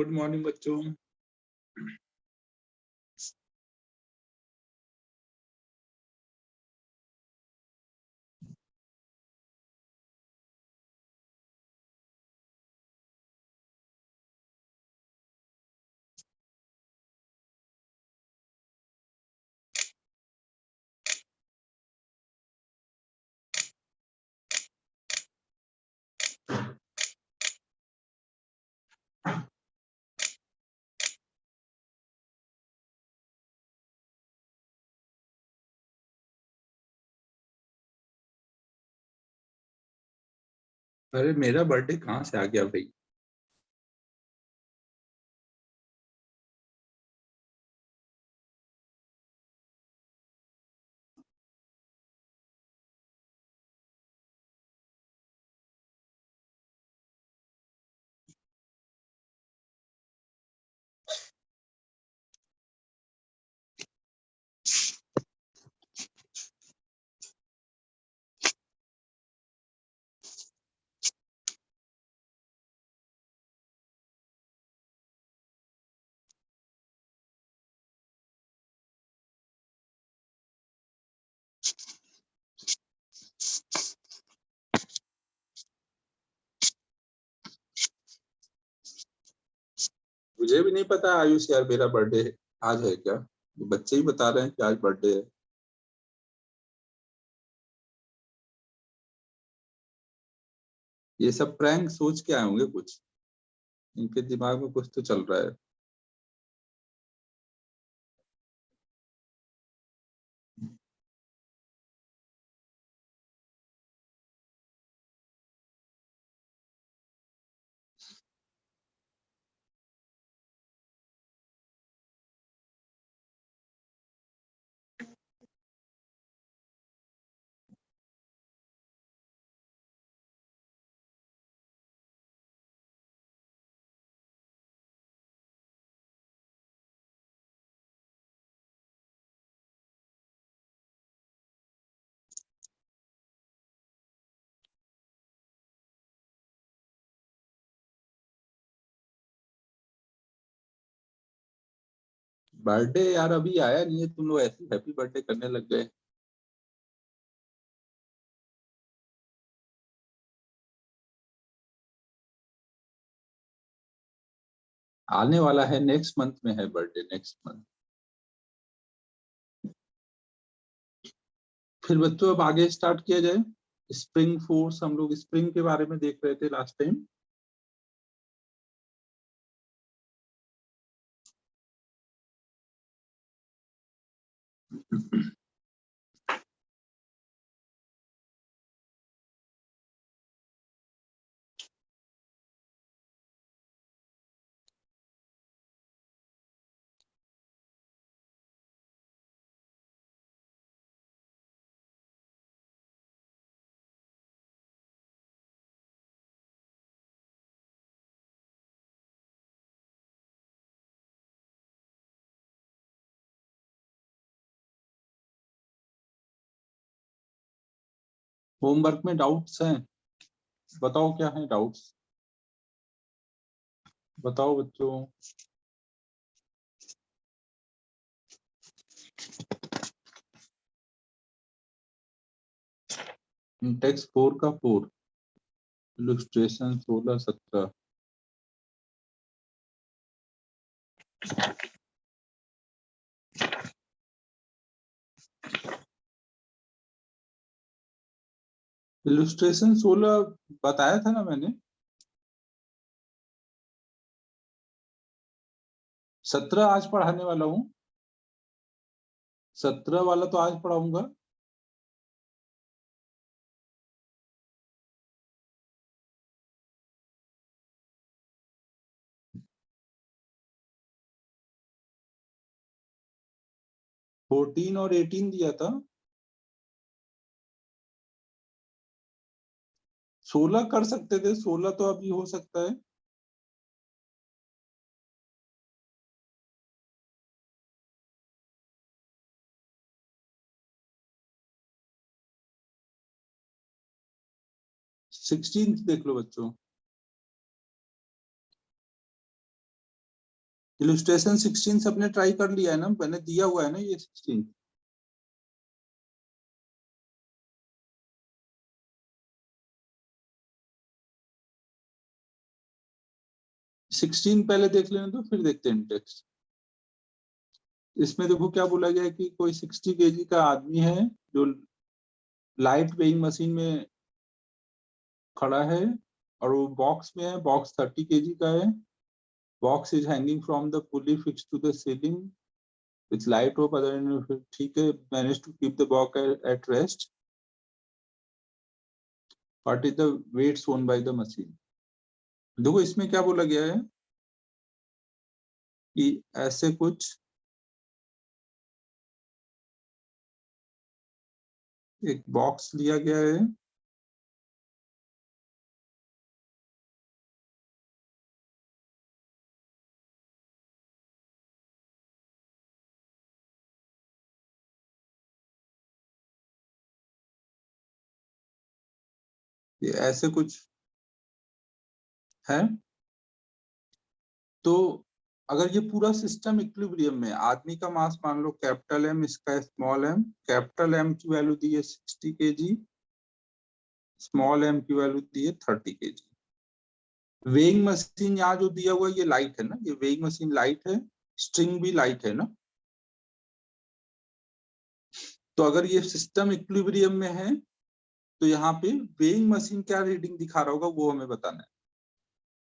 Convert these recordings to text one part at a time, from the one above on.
Good morning बच्चों। अरे मेरा बर्थडे कहाँ से आ गया भाई। मुझे भी नहीं पता आयुष यार, मेरा बर्थडे आज है क्या। बच्चे ही बता रहे हैं कि आज बर्थडे है। ये सब प्रैंक सोच के आए होंगे कुछ, इनके दिमाग में कुछ तो चल रहा है। बर्थडे यार अभी आया नहीं है, तुम लोग ऐसे हैप्पी बर्थडे करने लग गए। आने वाला है, नेक्स्ट मंथ में है बर्थडे, नेक्स्ट मंथ। फिर बच्चों अब आगे स्टार्ट किया जाए। स्प्रिंग फोर्स, हम लोग स्प्रिंग के बारे में देख रहे थे लास्ट टाइम। होमवर्क में डाउट्स हैं? बताओ क्या है डाउट्स, बताओ बच्चों। टेक्स्ट 4 का 4, इलस्ट्रेशन 16-17। इलस्ट्रेशन 16 बताया था ना मैंने। 17 आज पढ़ाने वाला हूँ, 17 वाला तो आज पढ़ाऊंगा। फोर्टीन और 18 दिया था। 16 कर सकते थे, 16 तो अभी हो सकता है। सिक्सटीन देख लो बच्चों। इलस्ट्रेशन 16 सबने ट्राई कर लिया है ना, मैंने दिया हुआ है ना ये 16। पहले देख लेने तो फिर देखते हैं टेक्स्ट। इसमें देखो क्या बोला गया है कि कोई 60 केजी का आदमी है जो लाइट वेइंग मशीन में खड़ा है, और वो बॉक्स में है, बॉक्स 30 केजी का है। Box is hanging from the pulley fix to the ceiling with light rope other, ठीक है, manage to keep the box at rest. What is the weight shown by the machine. देखो इसमें क्या बोला गया है कि ऐसे कुछ एक बॉक्स लिया गया है, ये ऐसे कुछ है। तो अगर ये पूरा सिस्टम इक्विलिब्रियम में, आदमी का मास मान लो कैपिटल एम, इसका स्मॉल एम, कैपिटल एम की वैल्यू दी है 60 केजी, स्मॉल एम की वैल्यू दी है 30 केजी। वेइंग मशीन यहाँ जो दिया हुआ है ये लाइट है ना, ये वेइंग मशीन लाइट है, स्ट्रिंग भी लाइट है ना। तो अगर ये सिस्टम इक्विलिब्रियम में है तो यहाँ पे वेइंग मशीन क्या रीडिंग दिखा रहा होगा वो हमें बताना है।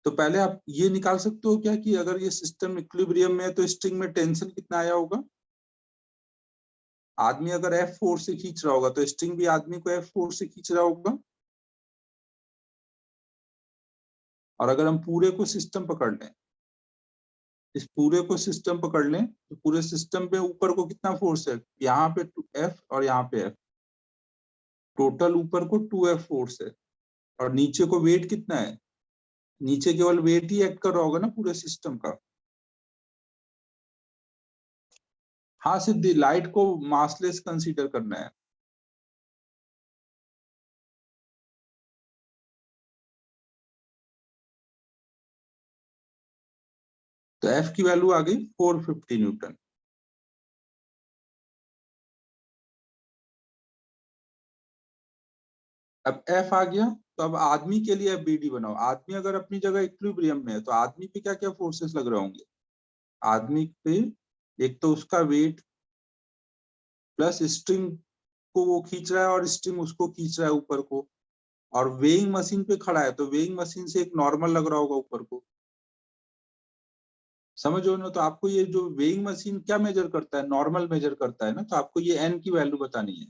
तो पहले आप ये निकाल सकते हो क्या कि अगर ये सिस्टम इक्विलिब्रियम में है तो स्ट्रिंग में टेंशन कितना आया होगा। आदमी अगर एफ फोर्स से खींच रहा होगा तो स्ट्रिंग भी आदमी को एफ फोर्स से खींच रहा होगा। और अगर हम पूरे को सिस्टम पकड़ लें, इस पूरे को सिस्टम पकड़ लें तो पूरे सिस्टम पे ऊपर को कितना फोर्स है, यहाँ पे एफ और यहाँ पे एफ, टोटल ऊपर को 2F फोर्स है। और नीचे को वेट कितना है, नीचे केवल वेट ही एक्ट कर रहा होगा ना पूरे सिस्टम का। हाँ, सिद्धि लाइट को मासलेस कंसीडर करना है। तो एफ की वैल्यू आ गई 450 न्यूटन। अब एफ आ गया तो अब आदमी के लिए एफ बी डी बनाओ। आदमी अगर अपनी जगह इक्विलिब्रियम में है तो आदमी पे क्या क्या फोर्सेस लग रहे होंगे। आदमी पे एक तो उसका वेट प्लस स्ट्रिंग को वो खींच रहा है और स्ट्रिंग उसको खींच रहा है ऊपर को, और वेइंग मशीन पे खड़ा है तो वेइंग मशीन से एक नॉर्मल लग रहा होगा ऊपर को। समझो ना, तो आपको ये जो वेइंग मशीन क्या मेजर करता है, नॉर्मल मेजर करता है ना, तो आपको ये एन की वैल्यू बतानी है।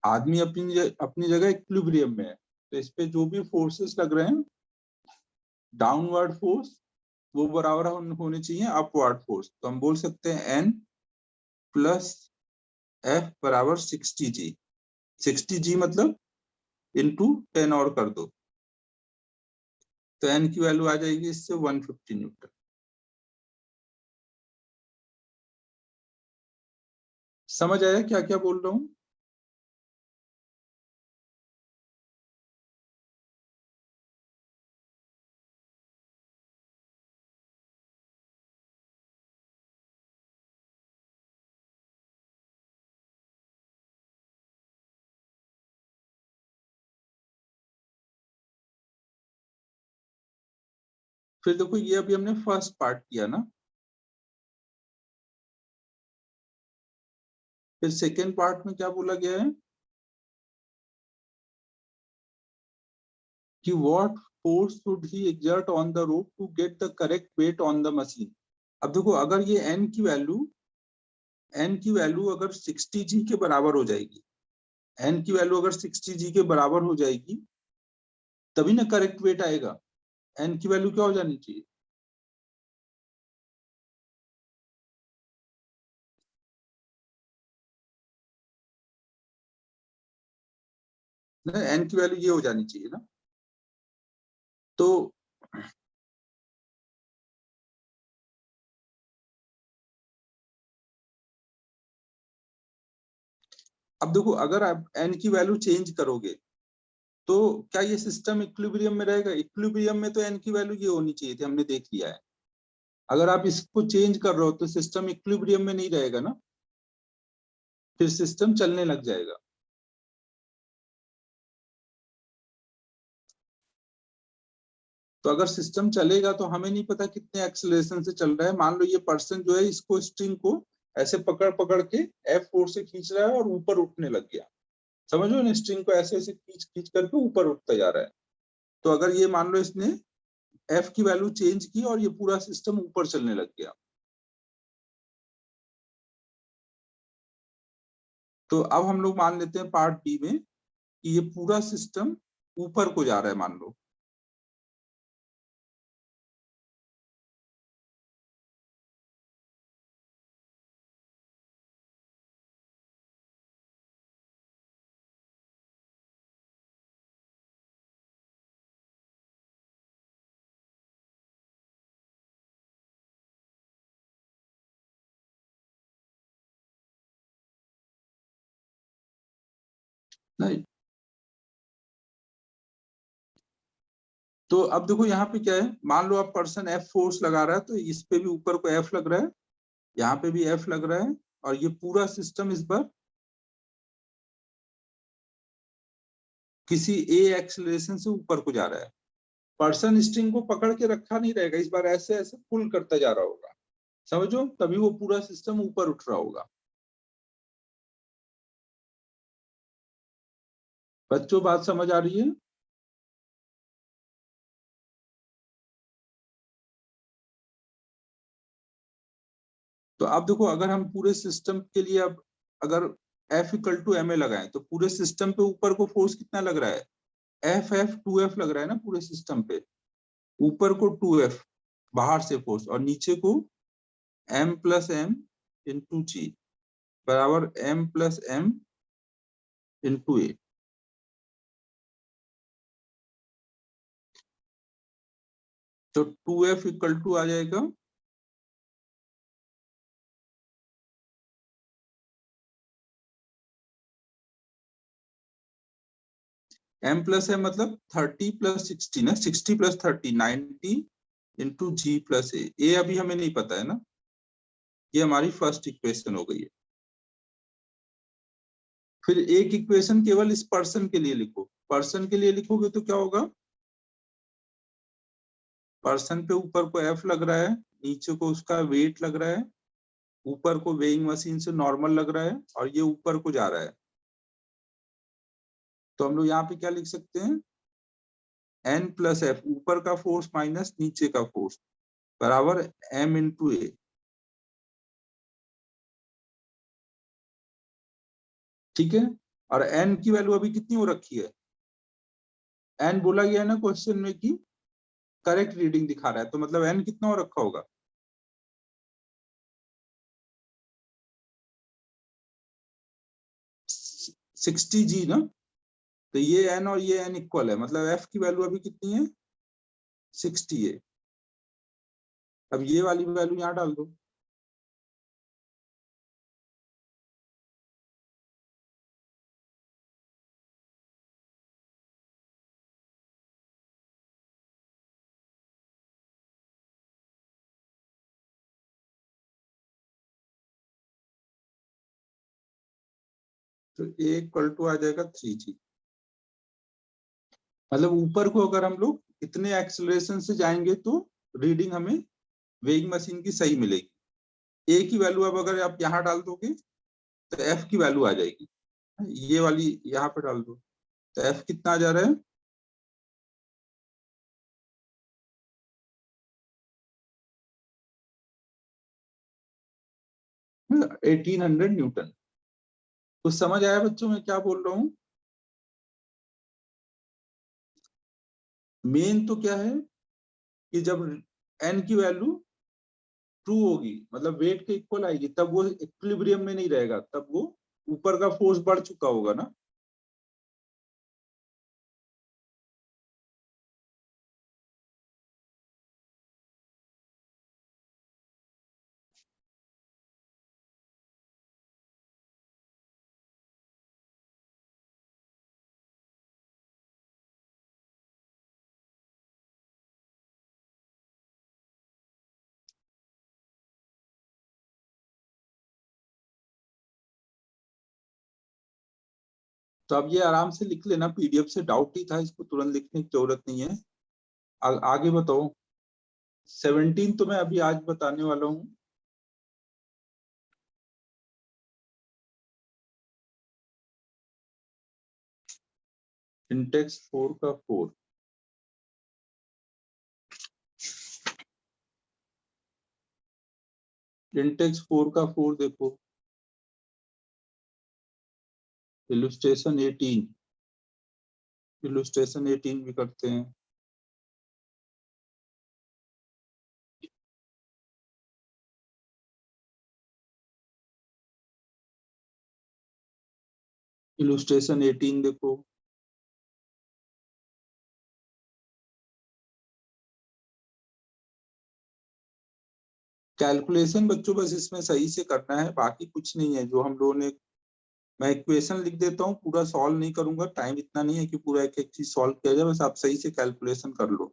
आदमी अपनी जगह इक्विलिब्रियम में है तो इस पे जो भी फोर्सेस लग रहे हैं, डाउनवर्ड फोर्स वो बराबर होने चाहिए अपवर्ड फोर्स। तो हम बोल सकते हैं एन प्लस एफ बराबर 60G। 60G मतलब इंटू 10 और कर दो तो एन की वैल्यू आ जाएगी इससे 150 न्यूटन। समझ आया क्या क्या बोल रहा हूँ। फिर देखो ये अभी हमने फर्स्ट पार्ट किया ना, फिर सेकेंड पार्ट में क्या बोला गया है कि what force should he exert on the rope to get the correct weight on the machine. अब देखो अगर ये एन की वैल्यू अगर 60G के बराबर हो जाएगी, एन की वैल्यू अगर 60G के बराबर हो जाएगी तभी ना करेक्ट वेट आएगा। एन की वैल्यू क्या हो जानी चाहिए ना, एन की वैल्यू ये हो जानी चाहिए ना। तो अब देखो अगर आप एन की वैल्यू चेंज करोगे तो क्या ये सिस्टम इक्विलिब्रियम में रहेगा? इक्विलिब्रियम में तो एन की वैल्यू ये होनी चाहिए थी, हमने देख लिया है। अगर आप इसको चेंज कर रहे हो तो सिस्टम इक्विलिब्रियम में नहीं रहेगा ना, फिर सिस्टम चलने लग जाएगा। तो अगर सिस्टम चलेगा तो हमें नहीं पता कितने एक्सेलरेशन से चल रहा है। मान लो ये पर्सन जो है इसको स्ट्रिंग को ऐसे पकड़ पकड़ के F4 से खींच रहा है और ऊपर उठने लग गया। समझो ना, स्ट्रिंग को ऐसे ऐसे खींच खींच करके ऊपर उठता जा रहा है। तो अगर ये मान लो इसने F की वैल्यू चेंज की और ये पूरा सिस्टम ऊपर चलने लग गया, तो अब हम लोग मान लेते हैं पार्ट बी में कि ये पूरा सिस्टम ऊपर को जा रहा है, मान लो। नहीं, तो अब देखो यहाँ पे क्या है, मान लो आप पर्सन F फोर्स लगा रहा है तो इस पे भी ऊपर को F लग रहा है, यहाँ पे भी F लग रहा है, और ये पूरा सिस्टम इस बार किसी A एक्सेलरेशन से ऊपर को जा रहा है। पर्सन स्ट्रिंग को पकड़ के रखा नहीं रहेगा, इस बार ऐसे ऐसे पुल करता जा रहा होगा, समझो, तभी वो पूरा सिस्टम ऊपर उठ रहा होगा। बच्चों बात समझ आ रही है? तो अब देखो, अगर हम पूरे सिस्टम के लिए अब अगर F इक्वल टू ma लगाएं तो पूरे सिस्टम पे ऊपर को फोर्स कितना लग रहा है? F 2F लग रहा है ना पूरे सिस्टम पे। ऊपर को 2F बाहर से फोर्स, और नीचे को M+M × G बराबर M+M × A। तो 2F इक्वल टू आ जाएगा M+M मतलब 30+60 ना, 60+30 90 × G+A। ए अभी हमें नहीं पता है ना, ये हमारी फर्स्ट इक्वेशन हो गई है। फिर एक इक्वेशन केवल इस पर्सन के लिए लिखो। पर्सन के लिए लिखोगे तो क्या होगा, पर्सन पे ऊपर को F लग रहा है, नीचे को उसका वेट लग रहा है, ऊपर को वेइंग मशीन से नॉर्मल लग रहा है, और ये ऊपर को जा रहा है। तो हम लोग यहाँ पे क्या लिख सकते हैं, N+F ऊपर का फोर्स माइनस नीचे का फोर्स बराबर M × A। ठीक है, और N की वैल्यू अभी कितनी हो रखी है? N बोला गया है ना क्वेश्चन में कि करेक्ट रीडिंग दिखा रहा है, तो मतलब N कितना हो रखा होगा? 60G ना। तो ये N और ये N इक्वल है, मतलब F की वैल्यू अभी कितनी है? 60 है। अब ये वाली वैल्यू यहाँ डाल दो। तो A इक्वल टू आ जाएगा 3G। मतलब ऊपर को अगर हम लोग इतने एक्सेलरेशन से जाएंगे तो रीडिंग हमें वेइंग मशीन की सही मिलेगी। ए की वैल्यू अब अगर आप यहाँ डाल दोगे तो एफ की वैल्यू आ जाएगी, ये वाली यहाँ पे डाल दो, तो एफ कितना आ जा रहा है? 1800 न्यूटन। कुछ समझ आया बच्चों में क्या बोल रहा हूँ? मेन तो क्या है कि जब एन की वैल्यू ट्रू होगी, मतलब वेट के इक्वल आएगी, तब वो इक्विलिब्रियम में नहीं रहेगा, तब वो ऊपर का फोर्स बढ़ चुका होगा ना। तो अब ये आराम से लिख लेना, पीडीएफ से डाउट ही था, इसको तुरंत लिखने की जरूरत नहीं है। आगे बताओ। 17 तो मैं अभी आज बताने वाला हूँ। इंटेक्स 4 का 4। इंटेक्स 4 का 4 देखो, इलुस्ट्रेशन 18। इलुस्ट्रेशन 18 भी करते हैं। इलुस्ट्रेशन 18 देखो। कैलकुलेशन बच्चों बस इसमें सही से करना है, बाकी कुछ नहीं है जो हम लोगों ने। मैं इक्वेशन लिख देता हूँ, पूरा सॉल्व नहीं करूंगा, टाइम इतना नहीं है कि पूरा एक एक चीज सॉल्व किया जाए, बस आप सही से कैलकुलेशन कर लो।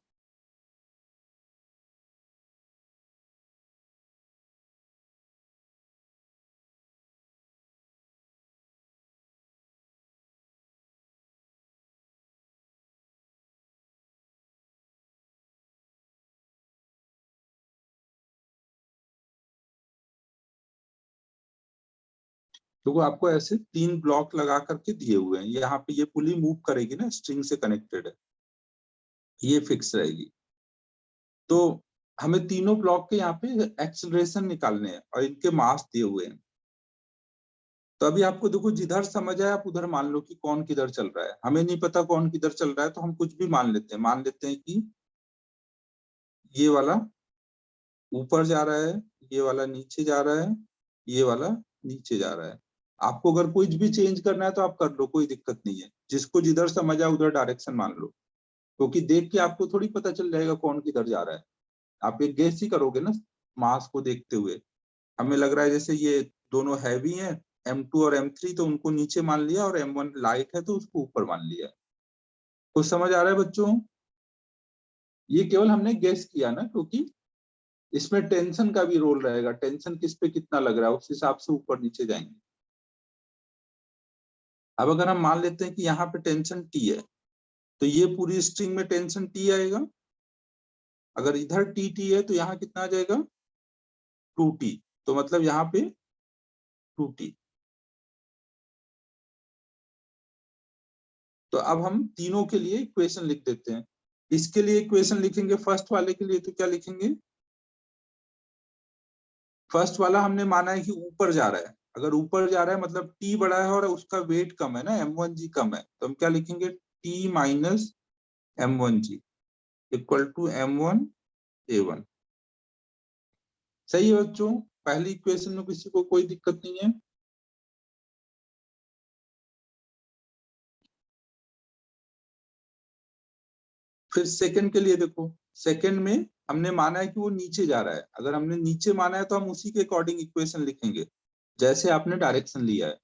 तो आपको ऐसे 3 ब्लॉक लगा करके दिए हुए हैं, यहाँ पे ये पुली मूव करेगी ना, स्ट्रिंग से कनेक्टेड है, ये फिक्स रहेगी। तो हमें तीनों ब्लॉक के यहाँ पे एक्सेलरेशन निकालने हैं और इनके मास दिए हुए हैं। तो अभी आपको देखो, जिधर समझ आए आप उधर मान लो कि कौन किधर चल रहा है। हमें नहीं पता कौन किधर चल रहा है, तो हम कुछ भी मान लेते हैं। मान लेते हैं कि ये वाला ऊपर जा रहा है, ये वाला नीचे जा रहा है, ये वाला नीचे जा रहा है। आपको अगर कुछ भी चेंज करना है तो आप कर लो, कोई दिक्कत नहीं है। जिसको जिधर समझ आए उधर डायरेक्शन मान लो, क्योंकि देख के आपको थोड़ी पता चल जाएगा कौन किधर जा रहा है। आप एक गेस ही करोगे ना मास को देखते हुए। हमें लग रहा है जैसे ये दोनों हैवी हैं, M2 और M3, तो उनको नीचे मान लिया, और M1 लाइट है तो उसको ऊपर मान लिया। कुछ समझ आ रहा है बच्चों? ये केवल हमने गेस किया ना, क्योंकि इसमें टेंशन का भी रोल रहेगा, टेंशन किस पे कितना लग रहा है उस हिसाब से ऊपर नीचे जाएंगे। अब अगर हम मान लेते हैं कि यहाँ पे टेंशन T है, तो ये पूरी स्ट्रिंग में टेंशन T आएगा। अगर इधर T है तो यहाँ कितना आ जाएगा? 2T। तो मतलब यहाँ पे 2T। तो अब हम तीनों के लिए इक्वेशन लिख देते हैं। इसके लिए इक्वेशन लिखेंगे, फर्स्ट वाले के लिए तो क्या लिखेंगे? फर्स्ट वाला हमने माना है कि ऊपर जा रहा है। अगर ऊपर जा रहा है मतलब T बड़ा है और उसका वेट कम है ना, M1G कम है, तो हम क्या लिखेंगे? T minus M1G equal to M1 A1। सही है बच्चों? पहली इक्वेशन में किसी को कोई दिक्कत नहीं है? फिर सेकंड के लिए देखो, सेकंड में हमने माना है कि वो नीचे जा रहा है। अगर हमने नीचे माना है तो हम उसी के अकॉर्डिंग इक्वेशन लिखेंगे, जैसे आपने डायरेक्शन लिया है।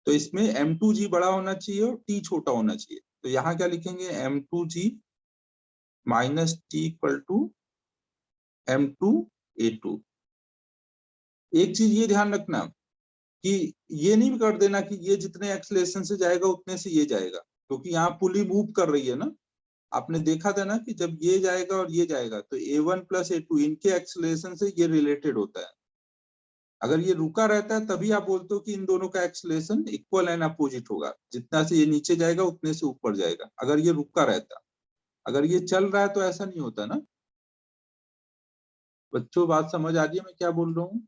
तो इसमें M2G बड़ा होना चाहिए और T छोटा होना चाहिए। तो यहाँ क्या लिखेंगे? M2G minus T equal to M2A2। एक चीज ये ध्यान रखना कि ये नहीं कर देना कि ये जितने एक्सेलरेशन से जाएगा उतने से ये जाएगा, क्योंकि यहाँ पुली मूव कर रही है ना। आपने देखा था ना कि जब ये जाएगा और ये जाएगा तो A1 प्लस A2 इनके एक्सेलरेशन से ये रिलेटेड होता है। अगर ये रुका रहता है तभी आप बोलते हो कि इन दोनों का एक्सेलरेशन इक्वल एंड अपोजिट होगा, जितना से ये नीचे जाएगा उतने से ऊपर जाएगा, अगर ये रुका रहता। अगर ये चल रहा है तो ऐसा नहीं होता ना। बच्चों बात समझ आ रही है मैं क्या बोल रहा हूँ?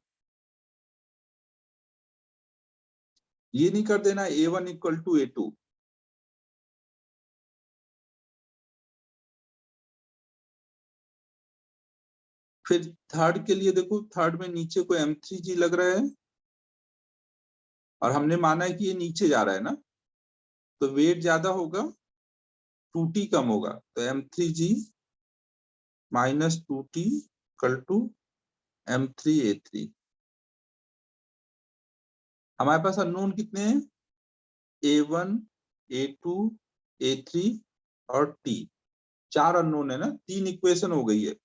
ये नहीं कर देना A1 इक्वल टू A2। फिर थर्ड के लिए देखो, थर्ड में नीचे को M3G लग रहा है और हमने माना है कि ये नीचे जा रहा है ना, तो वेट ज्यादा होगा, 2T कम होगा। तो M3G minus 2T equal to M3A3। हमारे पास अननोन कितने हैं? A1, A2, A3 और T। 4 अननोन है ना, 3 इक्वेशन हो गई है।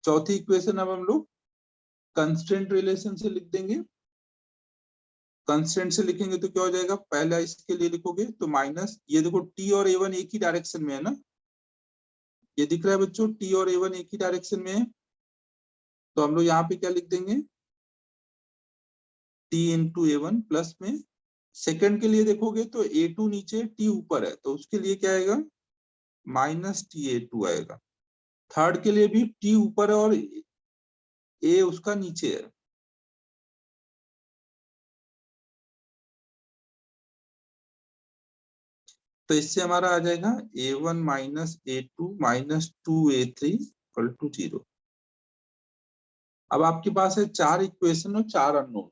चौथी इक्वेशन अब हम लोग कंस्ट्रेंट रिलेशन से लिख देंगे। कंस्टेंट से लिखेंगे तो क्या हो जाएगा, पहला इसके लिए लिखोगे तो माइनस, ये देखो टी और ए1 एक ही डायरेक्शन में है ना, ये दिख रहा है बच्चों, टी और ए1 एक ही डायरेक्शन में है, तो हम लोग यहाँ पे क्या लिख देंगे, टी इंटू ए1 प्लस में, सेकंड के लिए देखोगे तो ए2 नीचे टी ऊपर है, तो उसके लिए क्या आएगा, माइनस टी ए2 आएगा। थर्ड के लिए भी टी ऊपर है और ए उसका नीचे है, तो इससे हमारा आ जाएगा a1 minus a2 minus 2a3 equal to 0। अब आपके पास है 4 इक्वेशन और 4 अननोन,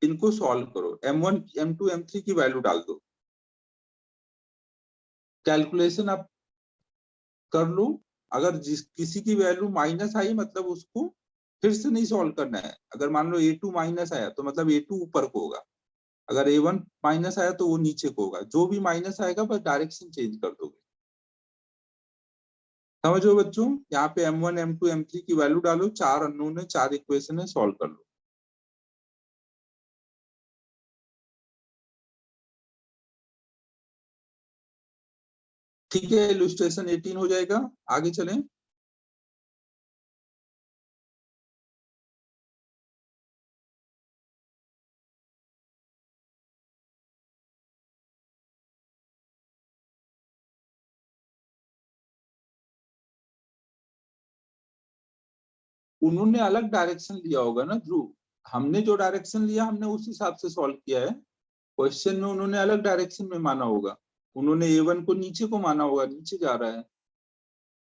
इनको सॉल्व करो, m1 m2 m3 की वैल्यू डाल दो, कैलकुलेशन आप कर लो। अगर किसी की वैल्यू माइनस आई मतलब उसको फिर से नहीं सॉल्व करना है, अगर मान लो a2 माइनस आया तो मतलब a2 ऊपर को होगा, अगर a1 माइनस आया तो वो नीचे को होगा, जो भी माइनस आएगा बस डायरेक्शन चेंज कर दोगे। समझो बच्चों, यहाँ पे m1 m2 m3 की वैल्यू डालो, 4 अननोन है, 4 इक्वेशन है, सॉल्व कर लो। ठीक है, इलस्ट्रेशन 18 हो जाएगा, आगे चलें। उन्होंने अलग डायरेक्शन लिया होगा ना ध्रुव, हमने जो डायरेक्शन लिया हमने उस हिसाब से सॉल्व किया है, क्वेश्चन में उन्होंने अलग डायरेक्शन में माना होगा, उन्होंने a1 को नीचे को माना होगा, नीचे जा रहा है,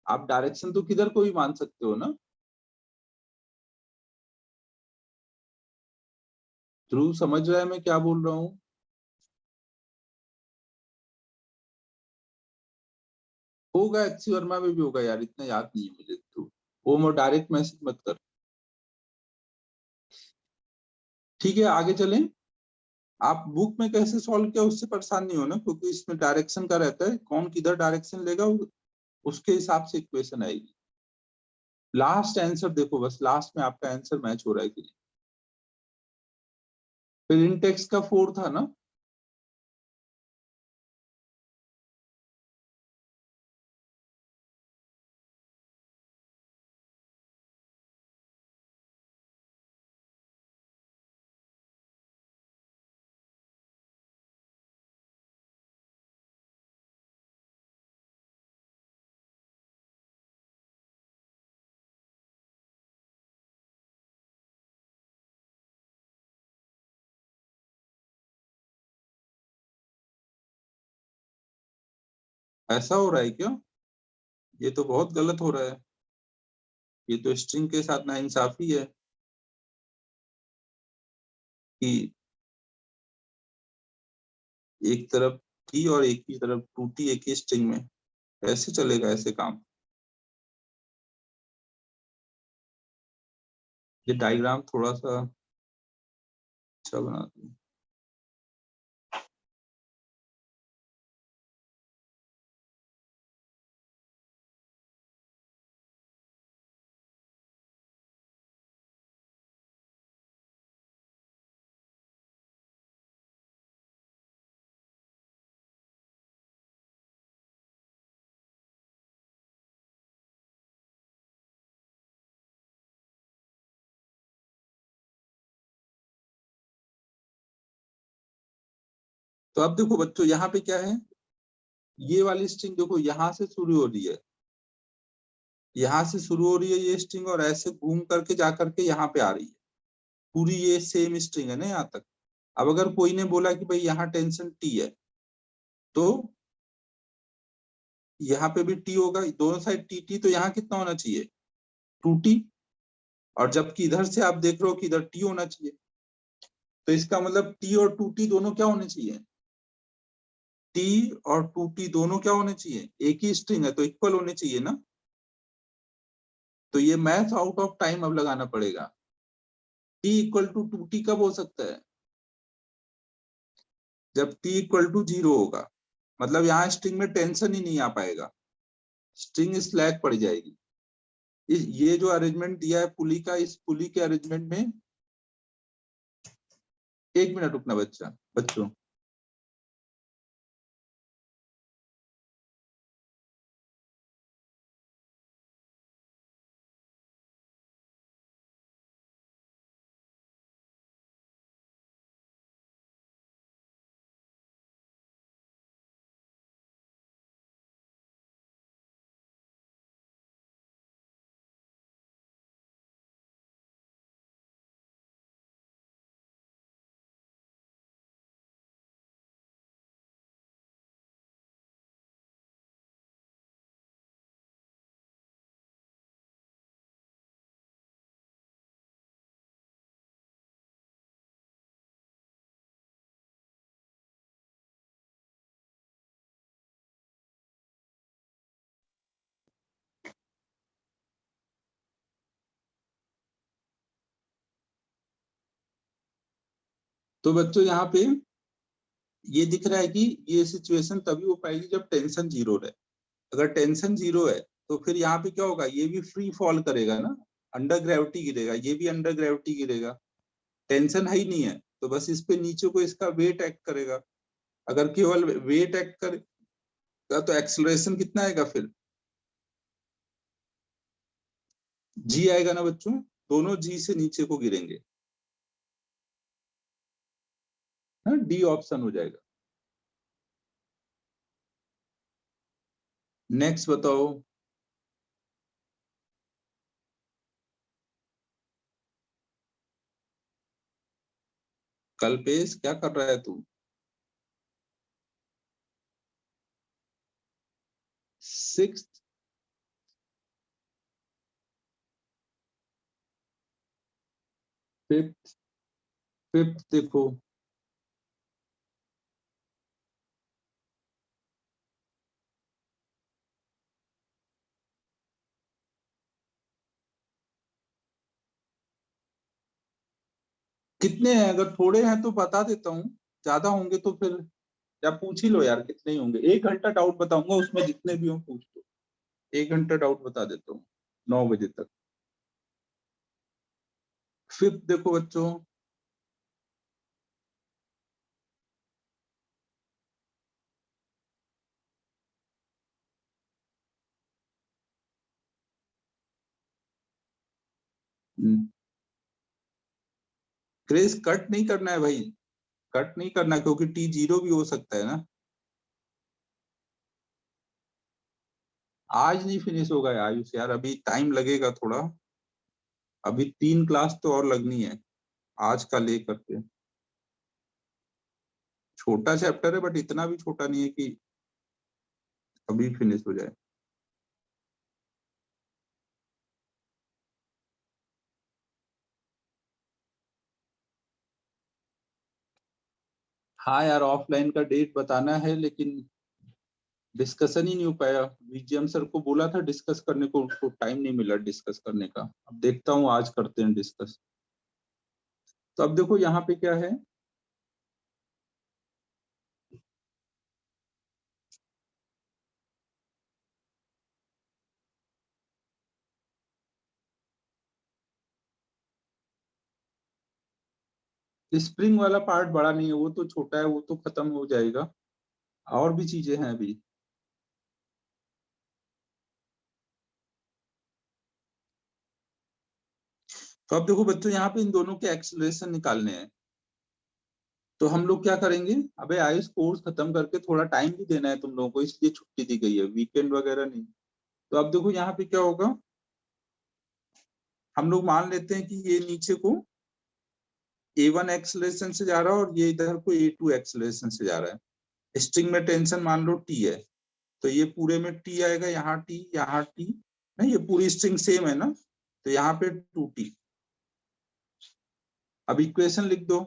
आप डायरेक्शन तो किधर को भी मान सकते हो ना। ध्रुव समझ रहा है मैं क्या बोल रहा हूँ? होगा, एचसी वर्मा में भी होगा यार, इतना याद नहीं है मुझे, ध्रुव वो डायरेक्ट मैसेज मत कर। ठीक है, आगे चलें। आप बुक में कैसे सॉल्व किया उससे परेशान नहीं होना, क्योंकि इसमें डायरेक्शन का रहता है, कौन किधर डायरेक्शन लेगा उसके हिसाब से इक्वेशन आएगी। लास्ट आंसर देखो बस, लास्ट में आपका आंसर मैच हो रहा है कि नहीं। फिर इन टेक्स्ट का 4 था ना, ऐसा हो रहा है क्या? ये तो बहुत गलत हो रहा है, ये तो स्ट्रिंग के साथ नाइंसाफी है कि एक तरफ टी और एक ही तरफ टू टी एक ही स्ट्रिंग में, कैसे चलेगा ऐसे काम। ये डायग्राम थोड़ा सा अच्छा बना दूं। तो अब देखो बच्चों, यहाँ पे क्या है, ये वाली स्ट्रिंग देखो यहाँ से शुरू हो रही है, यहाँ से शुरू हो रही है ये स्ट्रिंग, और ऐसे घूम करके जा करके यहाँ पे आ रही है, पूरी ये सेम स्ट्रिंग है ना यहाँ तक। अब अगर कोई ने बोला कि भाई यहाँ टेंशन टी है, तो यहाँ पे भी टी होगा, दोनों साइड टी टी, तो यहाँ कितना होना चाहिए, टू टी, और जबकि इधर से आप देख रहे हो कि इधर टी होना चाहिए, तो इसका मतलब टी और टू टी दोनों क्या होने चाहिए, टी और टू टी दोनों क्या होने चाहिए, एक ही स्ट्रिंग है तो इक्वल होने चाहिए ना। तो ये मैथ आउट ऑफ टाइम अब लगाना पड़ेगा, T equal to two T कब हो सकता है, जब टी इक्वल टू 0 होगा, मतलब यहाँ स्ट्रिंग में टेंशन ही नहीं आ पाएगा, स्ट्रिंग स्लैग पड़ जाएगी। ये जो अरेंजमेंट दिया है पुली का, इस पुली के अरेंजमेंट में एक मिनट रुकना बच्चों। तो बच्चों यहाँ पे ये दिख रहा है कि ये सिचुएशन तभी हो पाएगी जब टेंशन जीरो रहे। अगर टेंशन जीरो है तो फिर यहाँ पे क्या होगा, ये भी फ्री फॉल करेगा ना, अंडर ग्रेविटी गिरेगा, ये भी अंडर ग्रेविटी गिरेगा। टेंशन है ही नहीं है तो बस इस पे नीचे को इसका वेट एक्ट करेगा। अगर केवल वेट एक्ट करेगा तो एक्सेलरेशन कितना आएगा, फिर जी आएगा ना बच्चों, दोनों जी से नीचे को गिरेंगे, डी ऑप्शन हो जाएगा। नेक्स्ट बताओ। कल्पेश क्या कर रहा है तू? सिक्स्थ, फिफ्थ, फिफ्थ देखो। कितने हैं? अगर थोड़े हैं तो बता देता हूँ, ज्यादा होंगे तो फिर या पूछ ही लो यार कितने ही होंगे। 1 घंटा डाउट बताऊंगा, उसमें जितने भी हो पूछ लो। 1 घंटा डाउट बता देता हूँ 9 बजे तक। फिफ्थ देखो बच्चों। क्रेज कट नहीं करना है भाई, कट नहीं करना क्योंकि टी जीरो भी हो सकता है ना। आज नहीं फिनिश होगा आयुष यार, अभी टाइम लगेगा थोड़ा। अभी 3 क्लास तो और लगनी है आज का लेकर के। छोटा चैप्टर है बट इतना भी छोटा नहीं है कि अभी फिनिश हो जाए। हाँ यार, ऑफलाइन का डेट बताना है लेकिन डिस्कशन ही नहीं हो पाया। बीजीएम सर को बोला था डिस्कस करने को, उसको टाइम नहीं मिला डिस्कस करने का। अब देखता हूँ आज करते हैं डिस्कस। तो अब देखो यहाँ पे क्या है, स्प्रिंग वाला पार्ट बड़ा नहीं है, वो तो छोटा है, वो तो खत्म हो जाएगा। और भी चीजें हैं अभी। तो अब देखो बच्चों यहाँ पे इन दोनों के एक्सेलरेशन निकालने हैं। तो हम लोग क्या करेंगे, अबे आयुष कोर्स खत्म करके थोड़ा टाइम भी देना है तुम लोगों को, इसलिए छुट्टी दी गई है, वीकेंड वगैरह नहीं। तो अब देखो यहाँ पे क्या होगा, हम लोग मान लेते हैं कि ये नीचे को A1 एक्सेलरेशन से जा रहा है और ये इधर को A2 एक्सेलरेशन से जा रहा है। स्ट्रिंग में टेंशन मान लो T है, तो ये पूरे में T आएगा, यहाँ T, यहाँ T, नहीं ये पूरी स्ट्रिंग सेम है ना, तो यहाँ पे 2T। अब इक्वेशन लिख दो,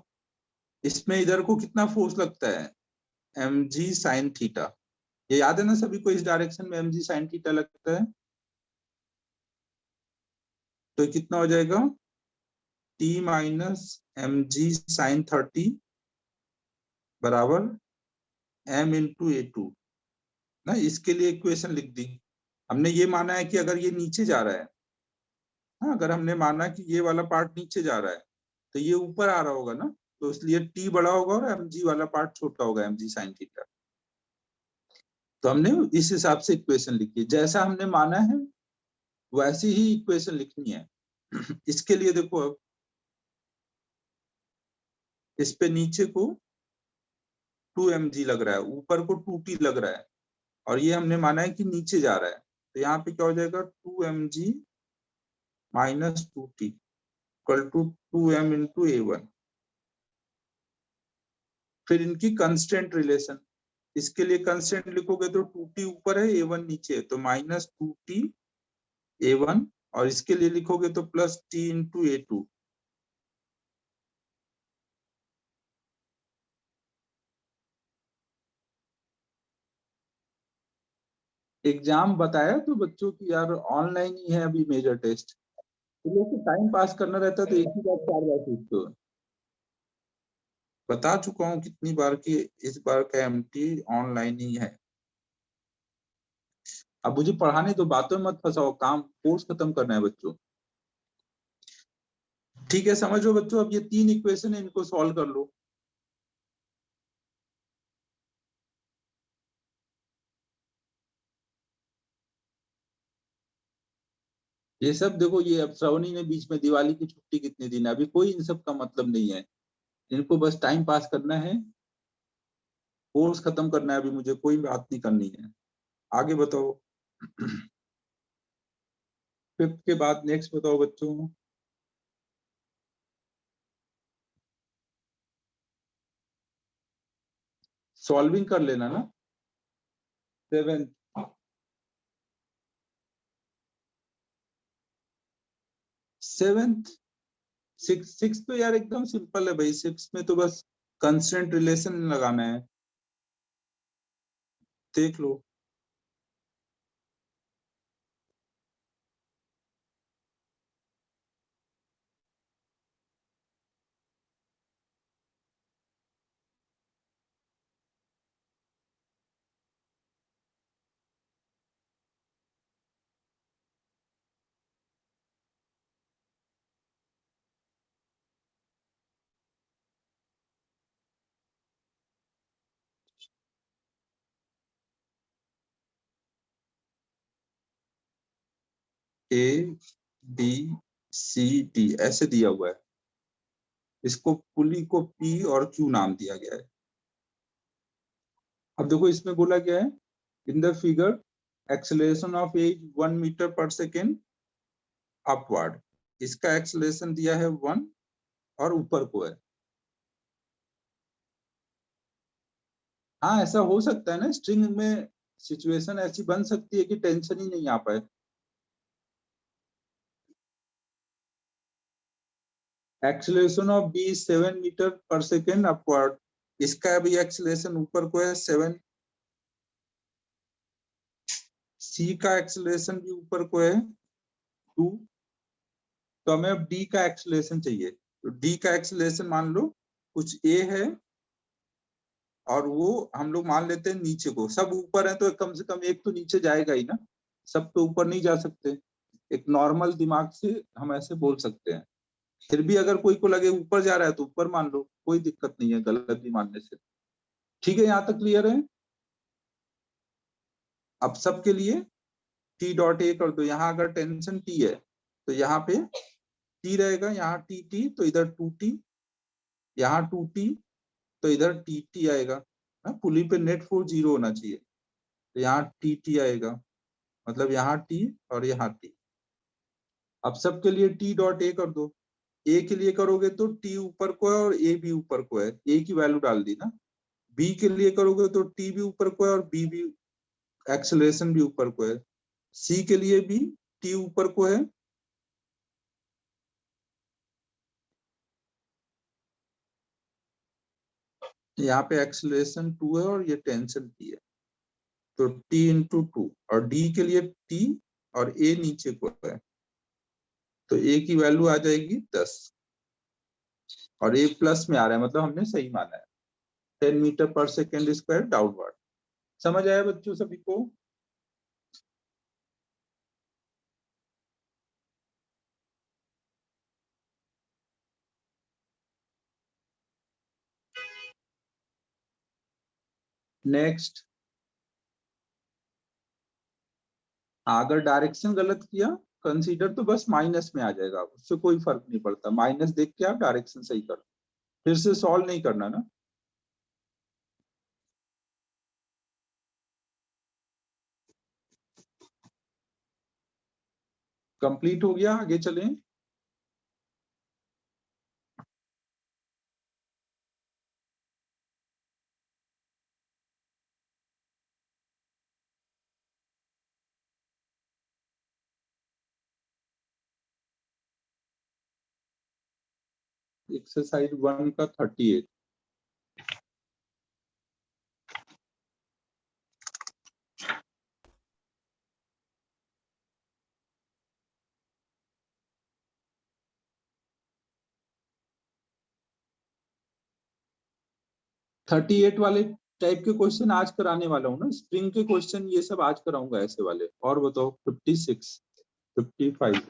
इसमें इधर को कितना फोर्स लगता है, mg sin थीटा। ये याद है ना सभी को, इस डायरेक्शन में mg sin थीटा लगता है। तो कितना हो जाएगा, t माइनस mg sin 30 बराबर m इंटू A2 ना। इसके लिए इक्वेशन लिख दी। हमने ये माना है कि अगर ये नीचे जा रहा है, हाँ अगर हमने माना कि ये वाला पार्ट नीचे जा रहा है तो ये ऊपर आ रहा होगा ना, तो इसलिए टी बड़ा होगा और mg वाला पार्ट छोटा होगा, mg sin थीटा। तो हमने इस हिसाब से इक्वेशन लिखी, जैसा हमने माना है वैसी ही इक्वेशन लिखनी है। इसके लिए देखो, अब इस पे नीचे को 2mg लग रहा है, ऊपर को 2t लग रहा है, और ये हमने माना है कि नीचे जा रहा है, तो यहाँ पे क्या हो जाएगा 2mg minus 2t equal to 2m into a1। फिर इनकी कंस्टेंट रिलेशन, इसके लिए कंस्टेंट लिखोगे तो 2t ऊपर है, a1 नीचे है, तो माइनस 2t a1, और इसके लिए लिखोगे तो plus t into a2। Exam बताया तो बच्चों की यार ऑनलाइन ही है अभी मेजर टेस्ट, तो लोग को टाइम पास करना रहता है तो एक ही बार 4 बार पूछते हो। बता चुका हूँ कितनी बार कि इस बार का एमटी ऑनलाइन ही है। अब मुझे पढ़ाने तो बातों में मत फंसाओ, काम कोर्स खत्म करना है बच्चों। ठीक है, समझ लो बच्चों, अब ये 3 इक्वेशन है, इनको सॉल्व कर लो। ये सब देखो, ये अब श्रावणी ने बीच में दिवाली की छुट्टी कितने दिन है, अभी कोई इन सब का मतलब नहीं है, इनको बस टाइम पास करना है, कोर्स खत्म करना है, अभी मुझे कोई बात नहीं करनी है। आगे बताओ। फिफ्थ के बाद नेक्स्ट बताओ बच्चों। सॉल्विंग कर लेना ना। सेवेंथ, सेवेंथ, सिक्स, सिक्स तो यार एकदम सिंपल है भाई, सिक्स में तो बस कंस्टेंट रिलेशन लगाना है, देख लो। ए बी सी डी ऐसे दिया हुआ है, इसको पुली को पी और क्यू नाम दिया गया है। अब देखो इसमें बोला गया है, in the figure acceleration of A 1 metre पर सेकेंड अपवर्ड, इसका एक्सेलरेशन दिया है 1 और ऊपर को है। हाँ, ऐसा हो सकता है ना, स्ट्रिंग में सिचुएशन ऐसी बन सकती है कि टेंशन ही नहीं आ पाए। एक्सेलरेशन ऑफ बी 7 मीटर पर सेकेंड अपवर्ड, इसका भी एक्सेलरेशन ऊपर को है 7, सी का एक्सेलरेशन भी ऊपर को है 2, तो हमें अब डी का एक्सेलरेशन चाहिए, तो डी का एक्सेलरेशन मान लो कुछ ए है, और वो हम लोग मान लेते हैं नीचे को, सब ऊपर है तो कम से कम एक तो नीचे जाएगा ही ना, सब तो ऊपर नहीं जा सकते, एक नॉर्मल दिमाग से हम ऐसे बोल सकते हैं। फिर भी अगर कोई को लगे ऊपर जा रहा है तो ऊपर मान लो, कोई दिक्कत नहीं है गलत भी मानने से। ठीक है, यहाँ तक क्लियर है। अब सबके लिए टी डॉट ए कर दो, यहाँ अगर टेंशन टी है तो यहाँ पे टी रहेगा, यहाँ टी टी तो इधर 2t, यहाँ 2t तो इधर टी टी आएगा ना, पुली पे नेट फोर्स 0 होना चाहिए, तो यहाँ टी टी आएगा, मतलब यहाँ टी और यहाँ टी। अब सबके लिए टी डॉट ए कर दो, ए के लिए करोगे तो टी ऊपर को है और ए भी ऊपर को है, ए की वैल्यू डाल दी ना। बी के लिए करोगे तो टी भी ऊपर को है और बी भी, एक्सेलरेशन भी ऊपर को है। सी के लिए भी टी ऊपर को है, यहाँ पे एक्सेलरेशन 2 है और ये टेंशन टी है, तो टी इंटू 2, और डी के लिए टी और ए नीचे को है, तो ए की वैल्यू आ जाएगी 10, और ए प्लस में आ रहा है, मतलब हमने सही माना है, 10 मीटर पर सेकेंड स्क्वायर डाउनवर्ड। समझ आया बच्चों सभी को। नेक्स्ट, अगर डायरेक्शन गलत किया कंसीडर तो बस माइनस में आ जाएगा, उससे कोई फर्क नहीं पड़ता, माइनस देख के आप डायरेक्शन सही कर, फिर से सॉल्व नहीं करना ना। कंप्लीट हो गया, आगे चलें। एक्सरसाइज 1 का 38। थर्टी एट वाले टाइप के क्वेश्चन आज कराने वाला हूँ ना, स्प्रिंग के क्वेश्चन ये सब आज कराऊंगा ऐसे वाले। और बताओ 56, 55,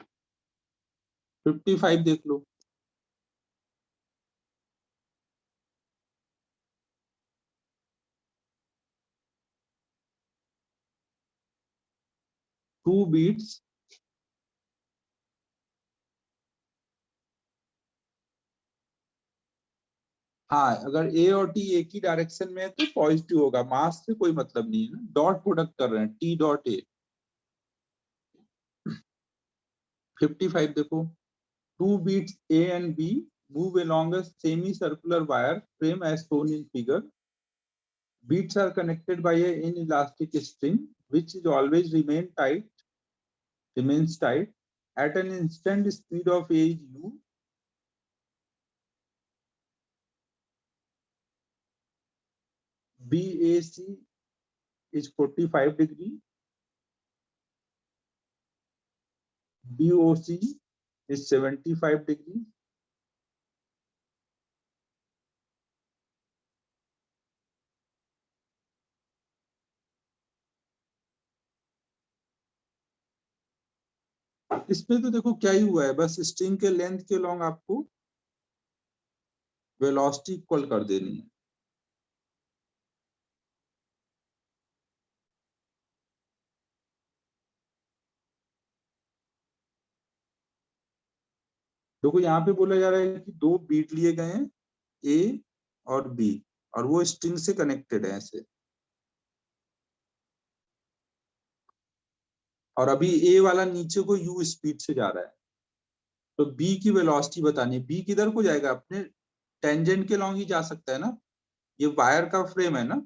55 देख लो। टू बीट्स हाँ, अगर ए और टी एक ही डायरेक्शन में है तो पॉजिटिव होगा, मास से कोई मतलब नहीं है ना, डॉट प्रोडक्ट कर रहे हैं, टी डॉट ए। 55 देखो, two beats A and B move along a semi-circular wire frame as shown in figure. Beads are connected by an inelastic string which is always remains tight at an instant speed of a is u. BAC is 45 degree. BOC is 75 degree. इसमें तो देखो क्या ही हुआ है, बस string के length के long आपको वेलोसिटी इक्वल कर देनी है। देखो यहाँ पे बोला जा रहा है कि दो बीट लिए गए हैं ए और बी, और वो स्ट्रिंग से कनेक्टेड है ऐसे, और अभी ए वाला नीचे को यू स्पीड से जा रहा है, तो बी की वेलोसिटी बतानी है। बी किधर को जाएगा, अपने टेंजेंट के लॉन्ग ही जा सकता है ना, ये वायर का फ्रेम है ना,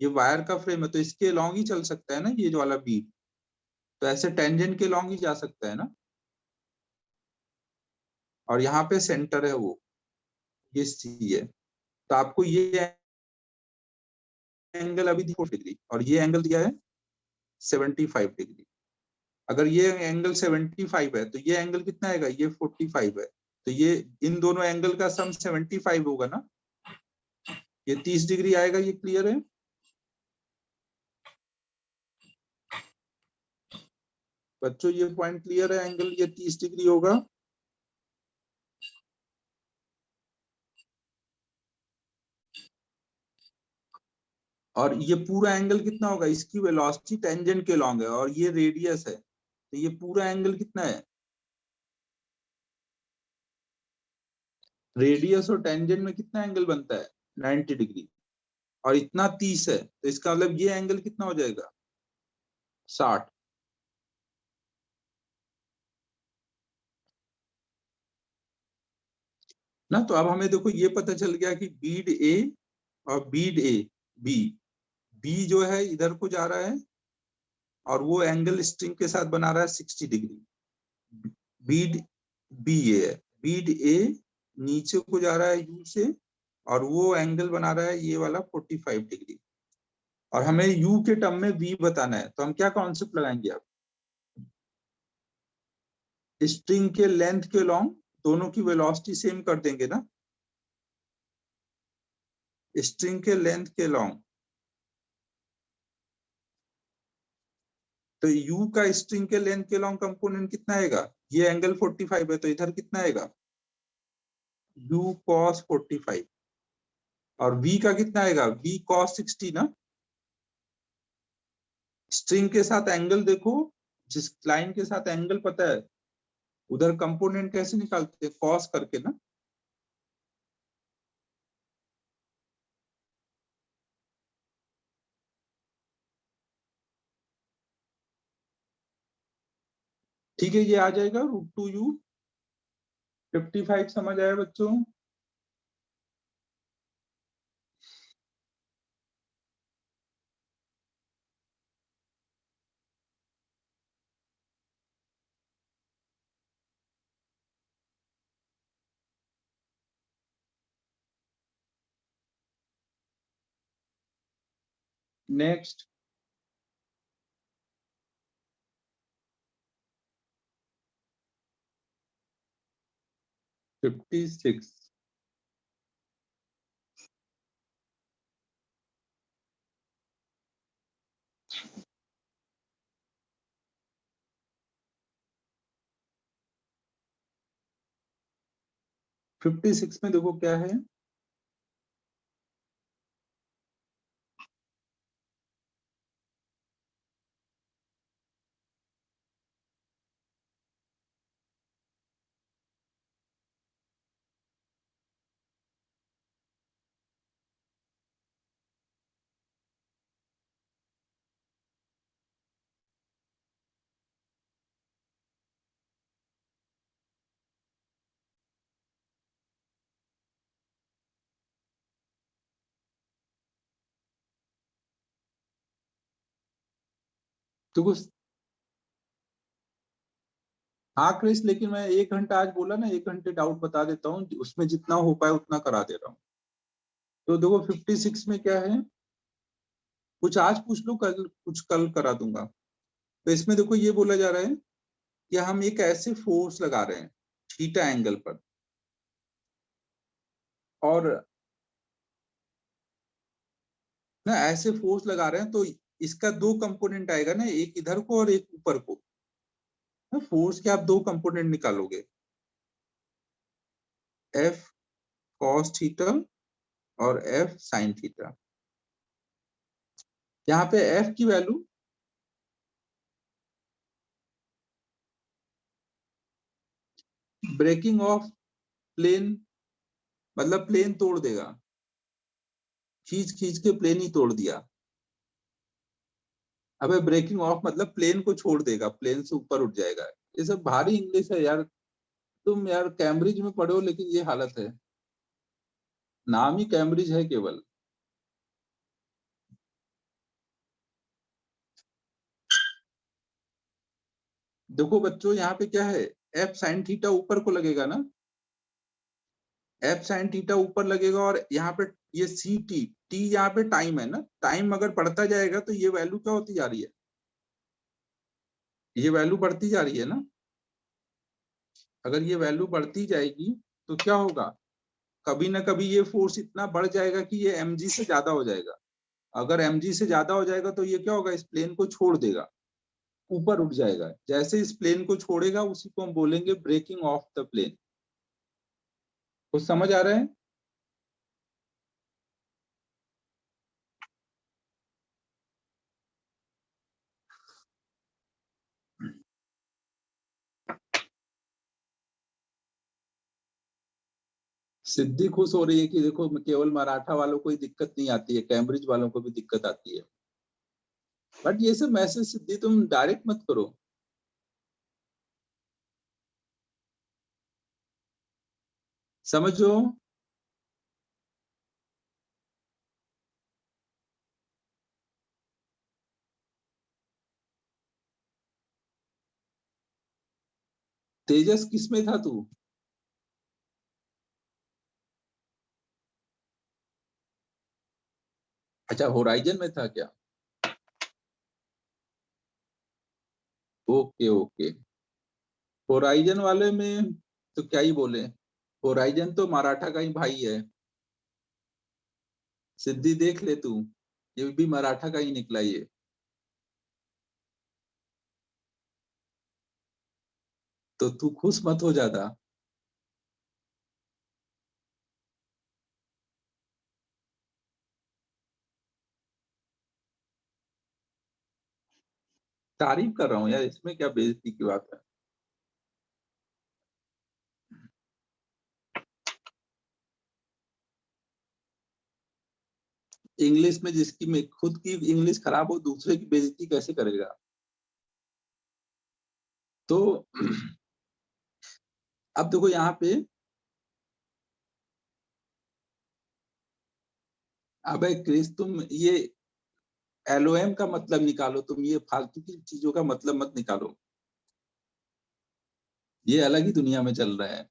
ये वायर का फ्रेम है तो इसके लॉन्ग ही चल सकता है ना ये जो वाला बी, तो ऐसे टेंजेंट के लॉन्ग ही जा सकता है ना। और यहाँ पे सेंटर है वो, ये सी है, तो आपको ये एंगल अभी 4 डिग्री और ये एंगल दिया है 75 डिग्री। अगर ये एंगल 75 है तो ये एंगल कितना आएगा, ये 45 है, तो ये इन दोनों एंगल का सम 75 होगा ना, ये 30 डिग्री आएगा। ये क्लियर है बच्चों, ये पॉइंट क्लियर है, एंगल ये 30 डिग्री होगा। और ये पूरा एंगल कितना होगा, इसकी वेलोसिटी टेंजेंट के लॉन्ग है और ये रेडियस है, तो ये पूरा एंगल कितना है, रेडियस और टेंजेंट में कितना एंगल बनता है 90 डिग्री, और इतना 30 है, तो इसका मतलब ये एंगल कितना हो जाएगा 60 ना। तो अब हमें देखो ये पता चल गया कि बीड ए और बीड ए बी, बी जो है इधर को जा रहा है और वो एंगल स्ट्रिंग के साथ बना रहा है 60 डिग्री। बीड बी ए है, बीड ए नीचे को जा रहा है यू से और वो एंगल बना रहा है ये वाला 45 डिग्री, और हमें यू के टर्म में वी बताना है, तो हम क्या कॉन्सेप्ट लगाएंगे, आप स्ट्रिंग के लेंथ के लॉन्ग दोनों की वेलोसिटी सेम कर देंगे ना, स्ट्रिंग के लेंथ के लॉन्ग, तो u का स्ट्रिंग के लेंथ के लॉन्ग कंपोनेंट कितना आएगा, ये एंगल 45 है तो इधर कितना आएगा u cos 45, और v का कितना आएगा, v cos 60 ना। स्ट्रिंग के साथ एंगल देखो, जिस लाइन के साथ एंगल पता है उधर कंपोनेंट कैसे निकालते हैं, कॉस करके ना। ठीक है, ये आ जाएगा √2u। 55 समझ आया बच्चों। Next, fifty six. Fifty six में देखो क्या है, देखो। हाँ क्रिस, लेकिन मैं 1 घंटा आज बोला ना, 1 घंटे डाउट बता देता हूँ, उसमें जितना हो पाए उतना करा दे रहा हूँ। तो देखो 56 में क्या है, कुछ आज पूछ लो, कल कुछ कल करा दूंगा। तो इसमें देखो ये बोला जा रहा है कि हम एक ऐसे फोर्स लगा रहे हैं थीटा एंगल पर, और ना ऐसे फोर्स लगा रहे हैं, तो इसका दो कंपोनेंट आएगा ना, एक इधर को और एक ऊपर को। ना फोर्स के आप दो कंपोनेंट निकालोगे, एफ कॉस थीटा और एफ साइन थीटा। यहाँ पे एफ की वैल्यू ब्रेकिंग ऑफ प्लेन, मतलब प्लेन तोड़ देगा, खींच खींच के प्लेन ही तोड़ दिया। अबे ब्रेकिंग ऑफ मतलब प्लेन को छोड़ देगा, प्लेन से ऊपर उठ जाएगा। ये सब भारी इंग्लिश है यार, तुम यार कैम्ब्रिज में पढ़ो लेकिन ये हालत है, नाम ही कैम्ब्रिज है केवल। देखो बच्चों यहाँ पे क्या है, एफ साइन थीटा ऊपर को लगेगा ना, एफ साइन थीटा ऊपर लगेगा, और यहाँ पे ये सी टी, टी यहाँ पे टाइम है ना, टाइम अगर बढ़ता जाएगा तो ये वैल्यू क्या होती जा रही है, ये वैल्यू बढ़ती जा रही है ना। अगर ये वैल्यू बढ़ती जाएगी तो क्या होगा, कभी ना कभी ये फोर्स इतना बढ़ जाएगा कि ये mg से ज्यादा हो जाएगा। अगर mg से ज्यादा हो जाएगा तो ये क्या होगा, इस प्लेन को छोड़ देगा, ऊपर उठ जाएगा। जैसे इस प्लेन को छोड़ेगा उसी को हम बोलेंगे ब्रेकिंग ऑफ द प्लेन। कुछ समझ आ रहा है। सिद्धि खुश हो रही है कि देखो केवल मराठा वालों को ही दिक्कत नहीं आती है, कैम्ब्रिज वालों को भी दिक्कत आती है। बट ये सब मैसेज सिद्धि तुम डायरेक्ट मत करो, समझो। तेजस किस में था तू? अच्छा, होराइजन में था क्या? Okay okay. होराइजन वाले में तो क्या ही बोले, होराइजन तो मराठा का ही भाई है। सिद्धि देख ले तू, ये भी मराठा का ही निकला ये। तो तू खुश मत हो ज्यादा। तारीफ कर रहा हूँ यार, इसमें क्या बेइज्जती की बात है। इंग्लिश में जिसकी में खुद की इंग्लिश खराब हो, दूसरे की बेइज्जती कैसे करेगा? तो अब देखो यहाँ पे, अब क्रिस तुम ये एलओएम का मतलब निकालो, तुम ये फालतू की चीजों का मतलब मत निकालो, ये अलग ही दुनिया में चल रहा है।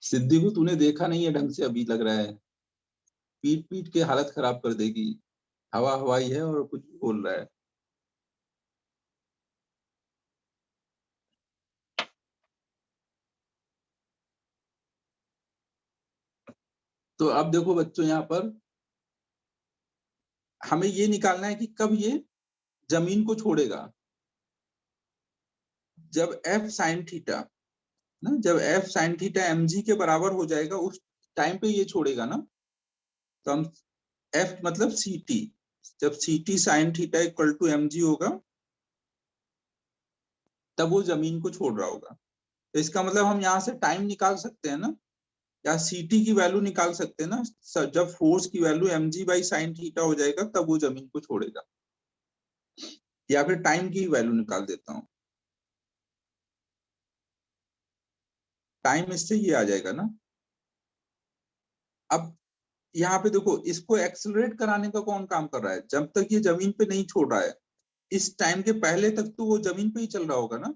सिद्धि को तूने देखा नहीं है ढंग से, अभी लग रहा है पीट पीट के हालत खराब कर देगी। हवा हवाई है और कुछ भी बोल रहा है। तो अब देखो बच्चों, यहाँ पर हमें ये निकालना है कि कब ये जमीन को छोड़ेगा। जब एफ साइन थीटा ना, जब F sine theta M G के बराबर हो जाएगा, उस टाइम पे ये छोड़ेगा ना। तो हम एफ मतलब सी टी, जब C T sine theta equal to M G होगा, तब वो जमीन को छोड़ रहा होगा। तो इसका मतलब हम यहाँ से टाइम निकाल सकते हैं ना, या सी टी की वैल्यू निकाल सकते हैं ना। जब फोर्स की value M G by sine theta हो जाएगा, तब वो जमीन को छोड़ेगा। या फिर टाइम की वैल्यू निकाल देता हूँ, टाइम इससे ये आ जाएगा ना। अब यहाँ पे देखो, इसको एक्सेलरेट कराने का कौन काम कर रहा है? जब तक ये जमीन पे नहीं छोड़ रहा है, इस टाइम के पहले तक तो वो जमीन पे ही चल रहा होगा ना।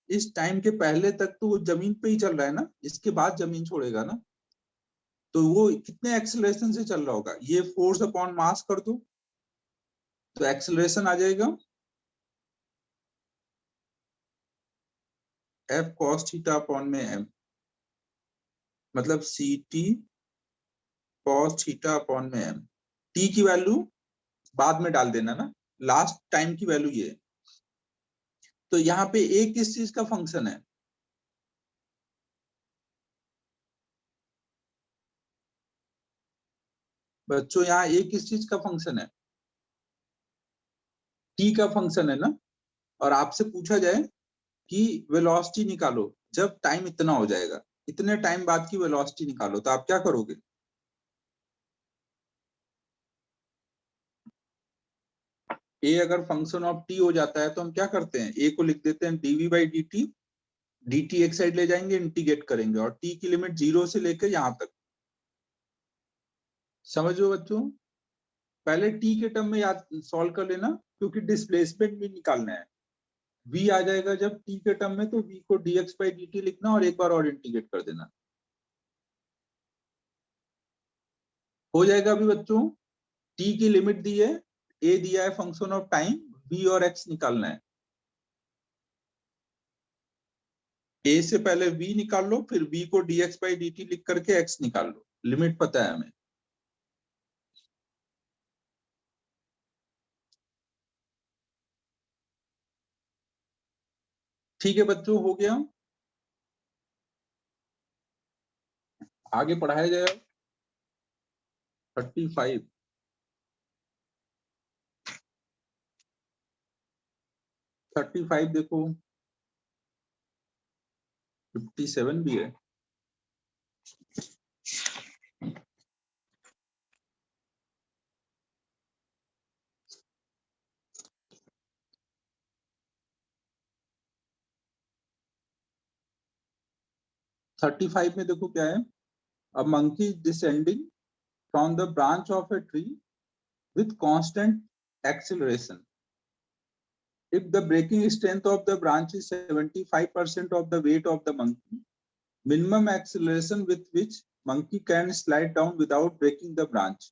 इस टाइम के पहले तक तो वो जमीन पे ही चल रहा है ना, इसके बाद जमीन छोड़ेगा ना। तो वो कितने एक्सेलरेशन से चल रहा होगा, ये फोर्स अपॉन मास कर दो, तो एक्सेलरेशन आ जाएगा एफ कॉस थीटा अपॉन में एम, मतलब C T cos theta upon में एम। टी की वैल्यू बाद में डाल देना ना, लास्ट टाइम की वैल्यू ये। तो यहाँ पे ए किस चीज का फंक्शन है? बच्चों यहाँ ए किस चीज का फंक्शन है? टी का फंक्शन है ना। और आपसे पूछा जाए कि वेलोसिटी निकालो जब टाइम इतना हो जाएगा, इतने टाइम बाद की वेलोसिटी निकालो, तो आप क्या करोगे? ए अगर फंक्शन ऑफ टी हो जाता है, तो हम क्या करते हैं, ए को लिख देते हैं DV by D T. D T एक साइड ले जाएंगे, इंटीग्रेट करेंगे, और टी की लिमिट 0 से लेकर यहां तक। समझो बच्चों, पहले टी के टर्म में याद सॉल्व कर लेना, क्योंकि डिस्प्लेसमेंट भी निकालना है। v आ जाएगा जब t के टर्म में, तो v को dx बाई dt लिखना और एक बार और इंटीग्रेट कर देना, हो जाएगा अभी बच्चों। t की लिमिट दी है, a दिया है फंक्शन ऑफ टाइम, v और x निकालना है। a से पहले v निकाल लो, फिर v को dx बाई dt लिख करके x निकाल लो, लिमिट पता है हमें। ठीक है बच्चों, हो गया। आगे पढ़ाया जाएगा 35। 35 देखो, 57 भी है। 35 में देखो क्या है, a monkey descending from the branch of a tree with constant acceleration. If the breaking strength of the branch is 75% of the weight of the monkey, minimum acceleration with which monkey can slide down without breaking the branch.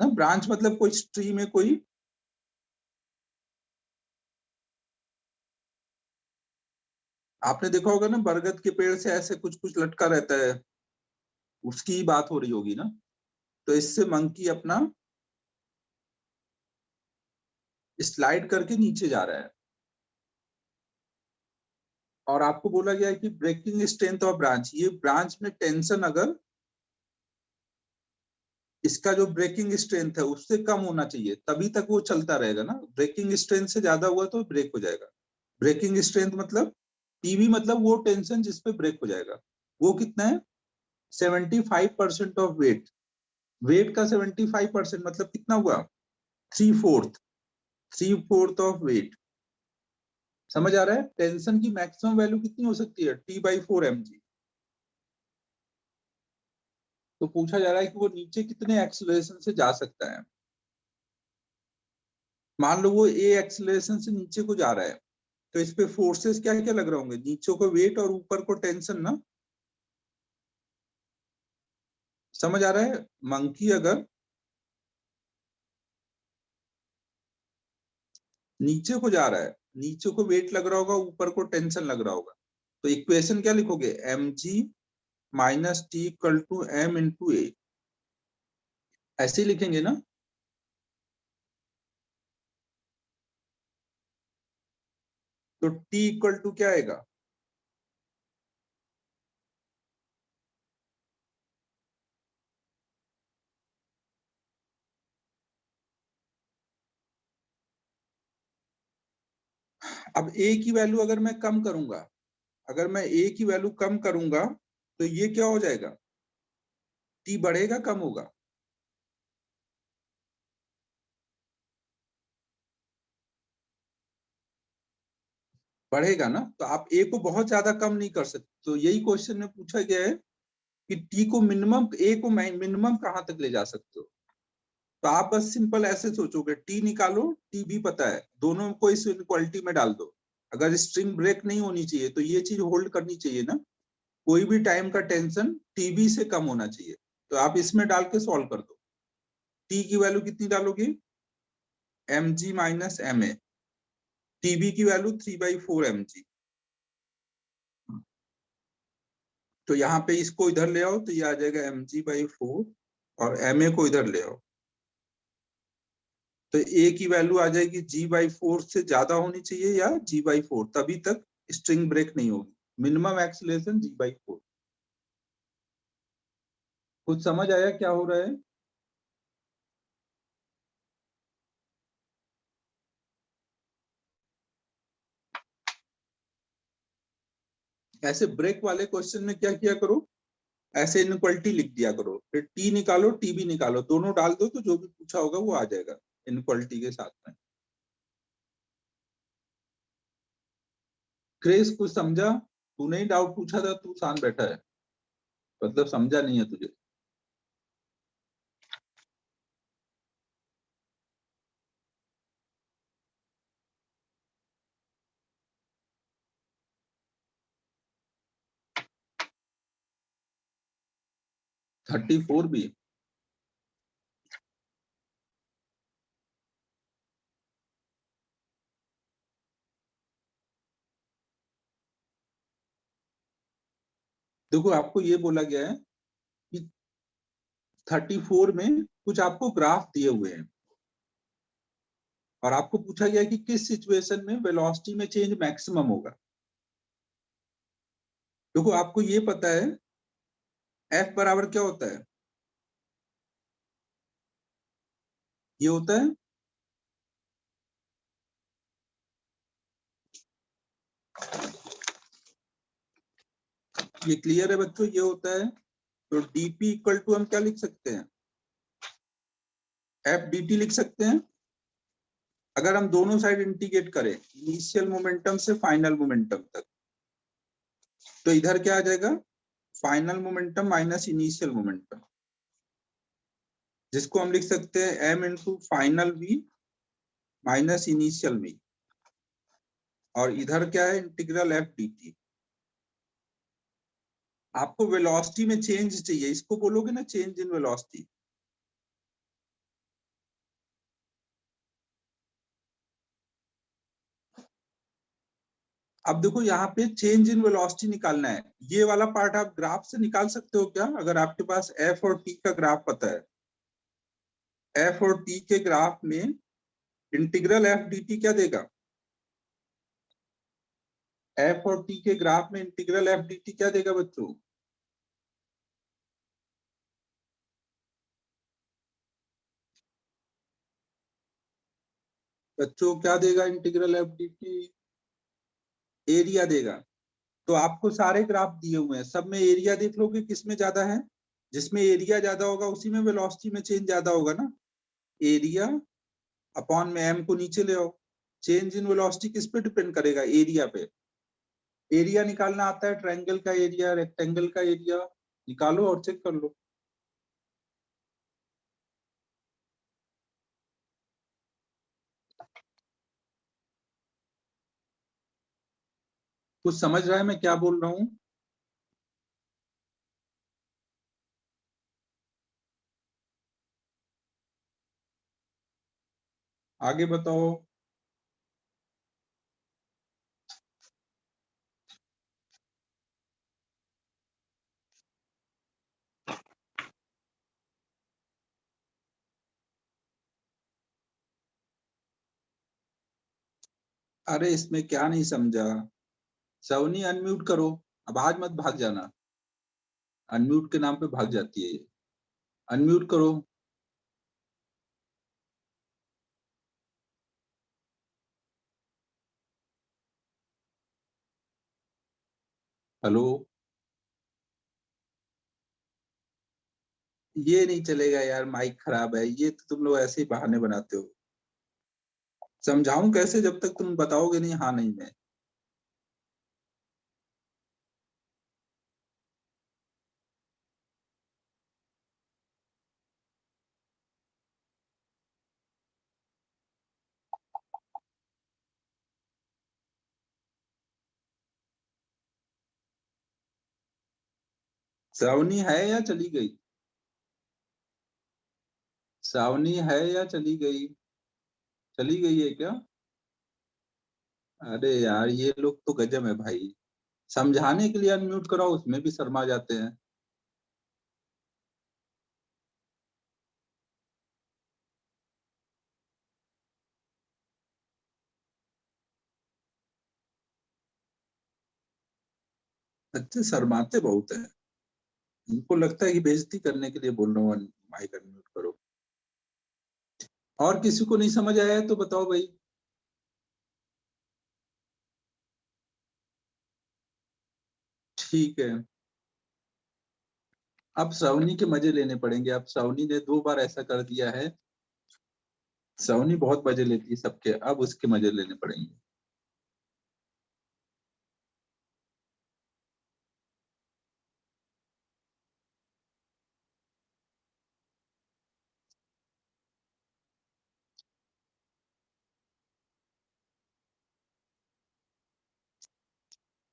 ना branch मतलब कोई tree में कोई, आपने देखा होगा ना, बरगद के पेड़ से ऐसे कुछ कुछ लटका रहता है, उसकी ही बात हो रही होगी ना। तो इससे मंकी अपना स्लाइड करके नीचे जा रहा है, और आपको बोला गया है कि ब्रेकिंग स्ट्रेंथ ऑफ ब्रांच, ये ब्रांच में टेंशन अगर इसका जो ब्रेकिंग स्ट्रेंथ है उससे कम होना चाहिए, तभी तक वो चलता रहेगा ना। ब्रेकिंग स्ट्रेंथ से ज्यादा हुआ तो ब्रेक हो जाएगा। ब्रेकिंग स्ट्रेंथ मतलब टीबी मतलब वो टेंशन जिसपे ब्रेक हो जाएगा। वो कितना है? 75% ऑफ वेट। वेट का 75% मतलब कितना हुआ? 3/4। 3/4 ऑफ वेट। समझ आ रहा है? टेंशन की मैक्सिमम वैल्यू कितनी हो सकती है? T/4 mg। तो पूछा जा रहा है कि वो नीचे कितने एक्सेलरेशन से जा सकता है। मान लो वो ए एक्सेलरेशन से नीचे को जा रहा है, तो इस पे फोर्सेस क्या क्या लग रहे होंगे? नीचे को वेट और ऊपर को टेंशन ना। समझ आ रहा है? मंकी अगर नीचे को जा रहा है, नीचे को वेट लग रहा होगा, ऊपर को टेंशन लग रहा होगा, तो इक्वेशन क्या लिखोगे? mg minus T equal to M into A. ऐसे ही लिखेंगे ना। तो t इक्वल टू क्या आएगा? अब a की वैल्यू अगर मैं कम करूंगा, अगर मैं a की वैल्यू कम करूंगा तो ये क्या हो जाएगा? t बढ़ेगा कम होगा? बढ़ेगा ना। तो आप a को बहुत ज्यादा कम नहीं कर सकते। तो यही क्वेश्चन में पूछा गया है कि t को मिनिमम, a को मिनिमम कहां तक ले जा सकते हो। तो आप बस सिंपल ऐसे सोचोगे, टी निकालो, टी भी पता है, दोनों को इस इनक्वालिटी में डाल दो। अगर स्ट्रिंग ब्रेक नहीं होनी चाहिए तो ये चीज होल्ड करनी चाहिए ना। कोई भी टाइम का टेंशन टीबी से कम होना चाहिए। तो आप इसमें डाल के सॉल्व कर दो। टी की वैल्यू कितनी डालोगे? M G minus M A. TB की वैल्यू 3/4 mg। तो यहाँ पे इसको इधर ले आओ तो ये आ जाएगा mg/4, और एम ए को इधर ले आओ तो ए की वैल्यू आ जाएगी g/4 से ज्यादा होनी चाहिए या g/4, तभी तक स्ट्रिंग ब्रेक नहीं होगी। Minimum acceleration g/4। कुछ समझ आया क्या हो रहा है? ऐसे ब्रेक वाले क्वेश्चन में क्या किया करो, ऐसे इनक्वालिटी लिख दिया करो, फिर टी निकालो टी भी निकालो, दोनों डाल दो तो जो भी पूछा होगा वो आ जाएगा इनक्वालिटी के साथ में। क्रेस कुछ समझा? तूने ही डाउट पूछा था, तू शांत बैठा है, मतलब समझा नहीं है तुझे। 34 भी? देखो आपको ये बोला गया है कि 34 में कुछ आपको ग्राफ दिए हुए हैं और आपको पूछा गया है कि किस सिचुएशन में वेलोसिटी में चेंज मैक्सिमम होगा। देखो आपको ये पता है F बराबर क्या होता है? ये होता है, ये क्लियर है बच्चों? ये होता है। तो dp इक्वल टू हम क्या लिख सकते हैं? एफ डी टी लिख सकते हैं। अगर हम दोनों साइड इंटीग्रेट करें इनिशियल मोमेंटम से फाइनल मोमेंटम तक, तो इधर क्या आ जाएगा? Final momentum minus initial momentum, जिसको हम लिख सकते हैं m into final v minus initial v। और इधर क्या है? Integral F D T. आपको वेलोसिटी में चेंज चाहिए, इसको बोलोगे ना चेंज इन वेलोसिटी। अब देखो यहाँ पे चेंज इन वेलोसिटी निकालना है। ये वाला पार्ट आप ग्राफ से निकाल सकते हो क्या? अगर आपके पास एफ और टी का ग्राफ पता है, एफ और टी के ग्राफ में इंटीग्रल एफ डी टी क्या देगा? एफ और टी के ग्राफ में इंटीग्रल एफ डी टी क्या देगा बच्चों? बच्चों क्या देगा integral F D T? Area देगा। तो आपको सारे ग्राफ दिए हुए हैं, सब में एरिया देख लोगे किसमें ज्यादा है। जिसमें एरिया ज्यादा होगा उसी में वेलोसिटी में चेंज ज्यादा होगा ना। एरिया अपॉन में एम को नीचे ले आओ। चेंज इन वेलोसिटी किस पे डिपेंड करेगा? एरिया पे। एरिया निकालना आता है, ट्रायंगल का एरिया, रेक्टेंगल का एरिया निकालो और चेक कर लो। कुछ समझ रहा है मैं क्या बोल रहा हूँ? आगे बताओ। अरे इसमें क्या नहीं समझा? सवनी अनम्यूट करो। अब आज मत भाग जाना, अनम्यूट के नाम पे भाग जाती है ये। अनम्यूट करो। हेलो। ये नहीं चलेगा यार, माइक खराब है, ये तो तुम लोग ऐसे ही बहाने बनाते हो। समझाऊं कैसे जब तक तुम बताओगे नहीं हाँ नहीं में। श्रावणी है या चली गई? श्रावणी है या चली गई? चली गई है क्या? अरे यार ये लोग तो गजब है भाई, समझाने के लिए अनम्यूट कराओ उसमें भी शर्मा जाते हैं। बच्चे शर्माते बहुत है, इनको लगता है कि बेइज्जती करने के लिए बोल रहा हूँ माइक अनम्यूट करो। और किसी को नहीं समझ आया है तो बताओ भाई। ठीक है। अब श्रावणी के मजे लेने पड़ेंगे, अब श्रावणी ने 2 बार ऐसा कर दिया है। श्रावणी बहुत मजे लेती है सबके, अब उसके मजे लेने पड़ेंगे।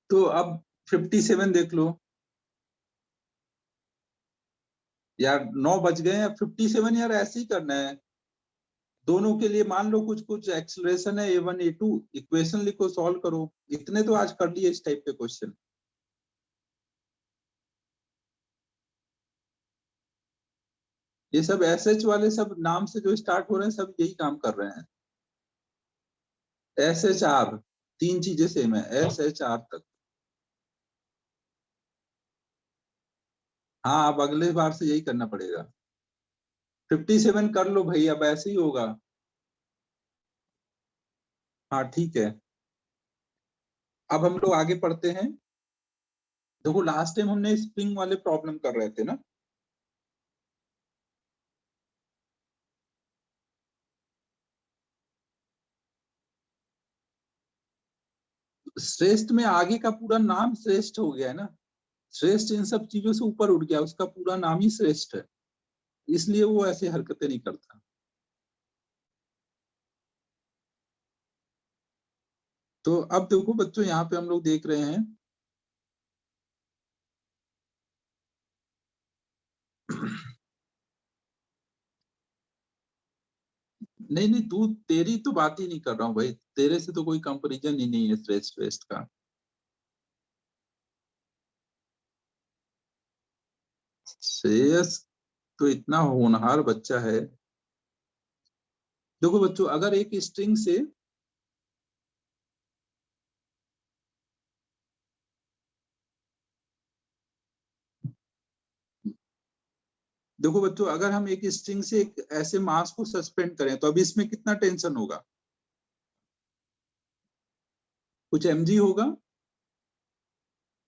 तो अब 57 देख लो। यार 9 बज गए हैं, 57 यार ऐसे ही करना है। दोनों के लिए मान लो कुछ कुछ एक्सलेशन है A1 A2, इक्वेशन लिखो सॉल्व करो। इतने तो आज कर लिए इस टाइप के क्वेश्चन। ये सब एसएच वाले सब नाम से जो स्टार्ट हो रहे हैं सब यही काम कर रहे हैं। SHR, 3 चीजें सेम है, SHR तक। हाँ अब अगले बार से यही करना पड़ेगा। 57 कर लो भाई, अब ऐसे ही होगा। हाँ ठीक है। अब हम लोग आगे पढ़ते हैं। देखो लास्ट टाइम हमने स्प्रिंग वाले प्रॉब्लम कर रहे थे ना। श्रेष्ठ में आगे का पूरा नाम श्रेष्ठ हो गया है ना। श्रेष्ठ इन सब चीजों से ऊपर उठ गया, उसका पूरा नाम ही श्रेष्ठ है, इसलिए वो ऐसी हरकतें नहीं करता। तो अब देखो बच्चों यहाँ पे हम लोग देख रहे हैं। नहीं नहीं, तू तेरी तो बात ही नहीं कर रहा हूँ भाई, तेरे से तो कोई कंपैरिजन ही नहीं है श्रेष्ठ श्रेष्ठ का। श्रेयस तो इतना होनहार बच्चा है। देखो बच्चों अगर एक स्ट्रिंग से, देखो बच्चों अगर हम एक स्ट्रिंग से एक ऐसे मास को सस्पेंड करें तो अभी इसमें कितना टेंशन होगा। कुछ mg होगा।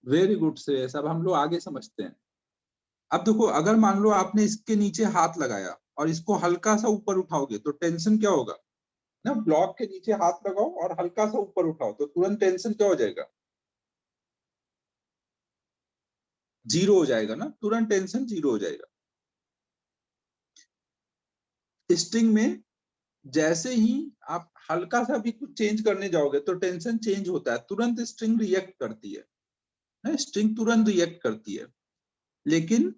वेरी गुड से सब हम लोग आगे समझते हैं। अब देखो, अगर मान लो आपने इसके नीचे हाथ लगाया और इसको हल्का सा ऊपर उठाओगे तो टेंशन क्या होगा ना। ब्लॉक के नीचे हाथ लगाओ और हल्का सा ऊपर उठाओ तो तुरंत टेंशन क्या हो जाएगा, जीरो हो जाएगा ना, तुरंत टेंशन जीरो हो जाएगा। स्ट्रिंग में जैसे ही आप हल्का सा भी कुछ चेंज करने जाओगे तो टेंशन चेंज होता है, तुरंत स्ट्रिंग रिएक्ट करती है ना, स्ट्रिंग तुरंत रिएक्ट करती है। लेकिन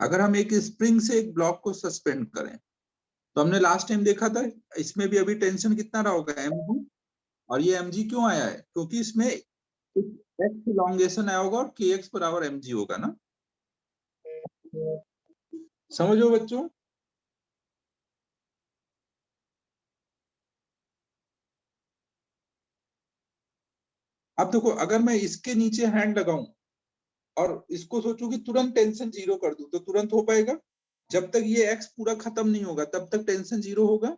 अगर हम एक स्प्रिंग से एक ब्लॉक को सस्पेंड करें तो हमने लास्ट टाइम देखा था, इसमें भी अभी टेंशन कितना रहा होगा, mg। और ये mg क्यों आया है, क्योंकि इसमें एक्स इलोंगेशन आया होगा और के एक्स बराबर mg होगा ना। समझो बच्चों। अब देखो, अगर मैं इसके नीचे हैंड लगाऊं और इसको सोचूं कि तुरंत टेंशन जीरो कर दूं तो तुरंत हो पाएगा। जब तक ये एक्स पूरा खत्म नहीं होगा तब तक टेंशन जीरो होगा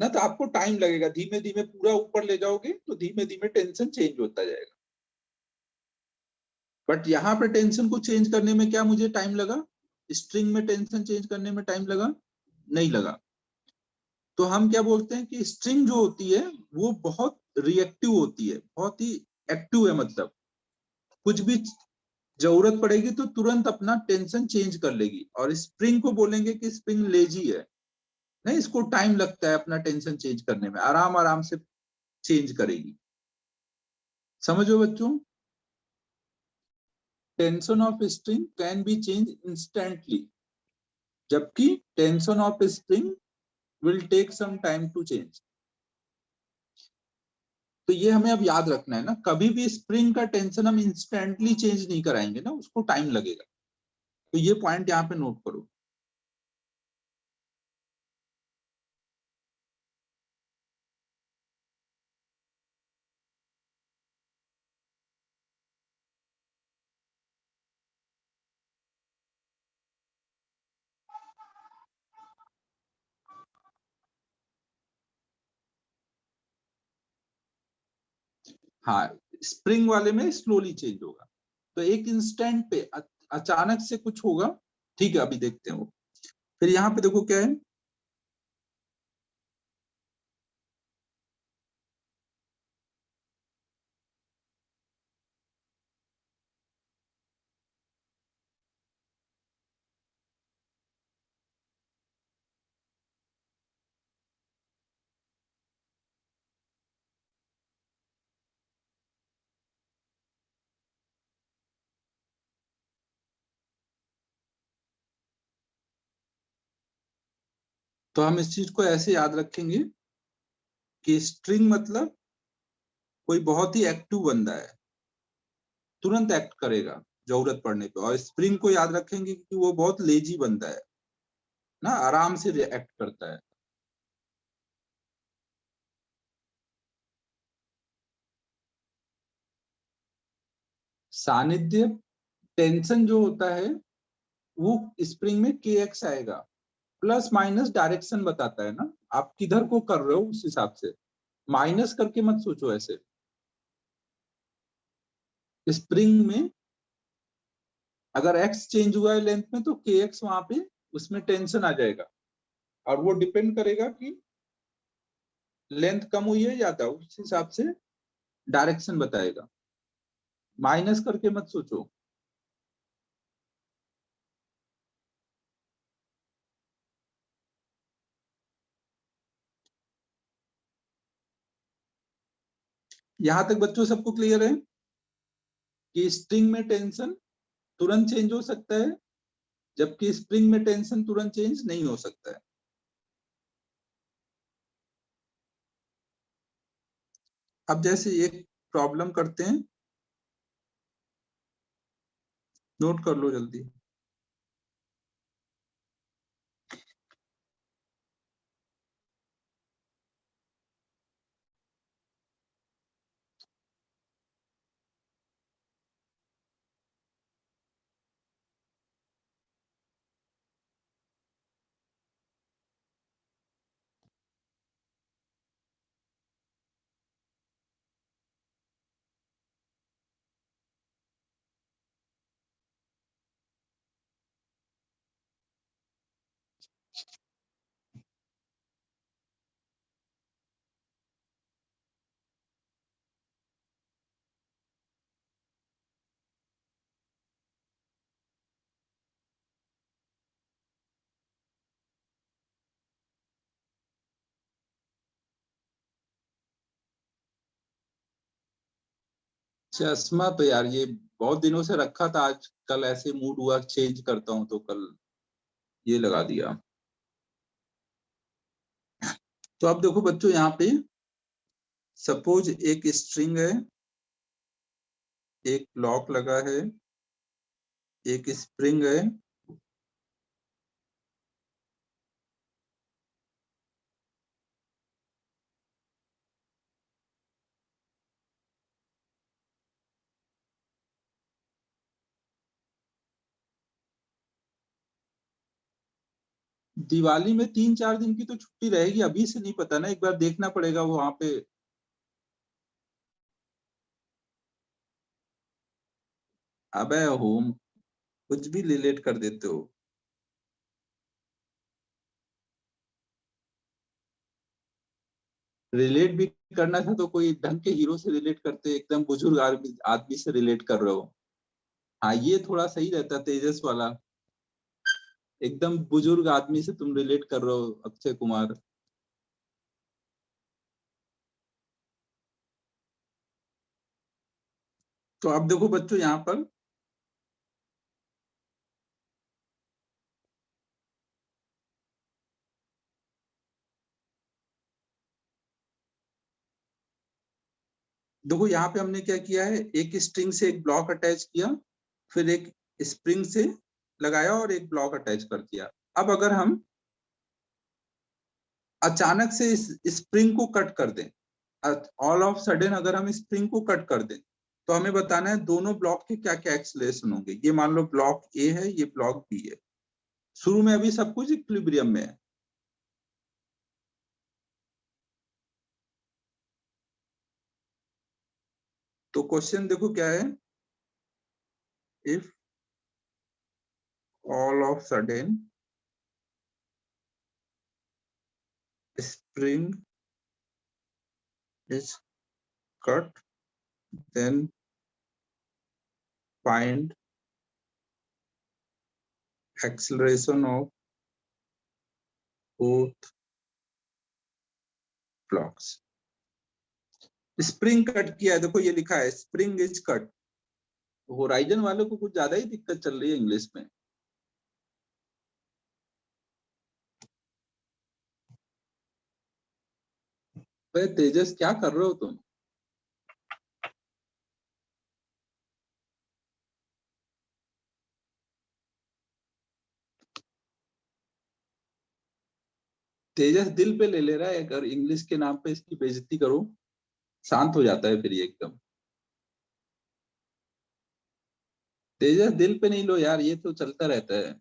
ना। तो आपको टाइम लगेगा, धीमे धीमे पूरा ऊपर ले जाओगे तो धीमे धीमे टेंशन चेंज होता जाएगा। बट यहाँ पे टेंशन को चेंज करने में क्या मुझे टाइम लगा, स्ट्रिंग में टेंशन चेंज करने में टाइम लगा नहीं लगा। तो हम क्या बोलते हैं कि स्ट्रिंग जो होती है वो बहुत रिएक्टिव होती है, बहुत ही एक्टिव है। मतलब कुछ भी जरूरत पड़ेगी तो तुरंत अपना टेंशन चेंज कर लेगी। और स्प्रिंग को बोलेंगे कि स्प्रिंग लेजी है, नहीं, इसको टाइम लगता है अपना टेंशन चेंज करने में, आराम आराम से चेंज करेगी। समझो बच्चों। Tension of string can be change instantly, जबकि tension of spring will take some time to change. तो ये हमें अब याद रखना है ना, कभी भी स्प्रिंग का टेंशन हम इंस्टेंटली चेंज नहीं कराएंगे ना, उसको टाइम लगेगा। तो ये पॉइंट यहाँ पे नोट करो। हाँ, स्प्रिंग वाले में स्लोली चेंज होगा, तो एक इंस्टेंट पे अचानक से कुछ होगा। ठीक है, अभी देखते हैं वो। फिर यहाँ पे देखो क्या है, तो हम इस चीज को ऐसे याद रखेंगे कि स्ट्रिंग मतलब कोई बहुत ही एक्टिव बंदा है, तुरंत एक्ट करेगा जरूरत पड़ने पे। और स्प्रिंग को याद रखेंगे कि वो बहुत लेजी बंदा है ना, आराम से रिएक्ट करता है। सानिध्य टेंशन जो होता है वो स्प्रिंग में के एक्स आएगा, प्लस माइनस डायरेक्शन बताता है ना, आप किधर को कर रहे हो उस हिसाब से। माइनस करके मत सोचो ऐसे। स्प्रिंग में अगर एक्स चेंज हुआ है लेंथ में तो के एक्स वहां पे उसमें टेंशन आ जाएगा। और वो डिपेंड करेगा कि लेंथ कम हुई है ज्यादा, उस हिसाब से डायरेक्शन बताएगा। माइनस करके मत सोचो। यहां तक बच्चों सबको क्लियर है कि स्ट्रिंग में टेंशन तुरंत चेंज हो सकता है, जबकि स्प्रिंग में टेंशन तुरंत चेंज नहीं हो सकता है। अब जैसे एक प्रॉब्लम करते हैं, नोट कर लो जल्दी। चश्मा तो यार ये बहुत दिनों से रखा था, आज कल ऐसे मूड हुआ चेंज करता हूँ तो कल ये लगा दिया। तो अब देखो बच्चों यहाँ पे सपोज एक स्ट्रिंग है, एक लॉक लगा है, एक स्प्रिंग है, दिवाली में 3-4 दिन की तो छुट्टी रहेगी, अभी से नहीं पता ना, एक बार देखना पड़ेगा वो वहां पे। अबे होम कुछ भी रिलेट कर देते हो। रिलेट भी करना था तो कोई ढंग के हीरो से रिलेट करते, एकदम बुजुर्ग आदमी आदमी से रिलेट कर रहे हो। हाँ ये थोड़ा सही रहता तेजस वाला, एकदम बुजुर्ग आदमी से तुम रिलेट कर रहे हो, अक्षय कुमार। तो अब देखो बच्चों यहाँ पर देखो यहाँ पे हमने क्या किया है, एक स्ट्रिंग से एक ब्लॉक अटैच किया, फिर एक स्प्रिंग से लगाया और एक ब्लॉक अटैच कर दिया। अब अगर हम अचानक से इस स्प्रिंग को कट कर दें, ऑल ऑफ सडन अगर हम स्प्रिंग को कट कर दें, तो हमें बताना है दोनों ब्लॉक के क्या क्या एक्सेलरेशन होंगे। ये मान लो ब्लॉक ए है, ये ब्लॉक बी है, शुरू में अभी सब कुछ इक्विलिब्रियम में है। तो क्वेश्चन देखो क्या है, if all of sudden spring is cut, then find acceleration of both blocks। Spring cut किया है, देखो ये लिखा है स्प्रिंग इज कट। होराइजन वालों को कुछ ज्यादा ही दिक्कत चल रही है इंग्लिश में। भाई तेजस क्या कर रहे हो तुम? तेजस दिल पे ले ले रहा है, अगर इंग्लिश के नाम पे इसकी बेइज्जती करो शांत हो जाता है फिर ये एकदम। तेजस दिल पे नहीं लो यार, ये तो चलता रहता है।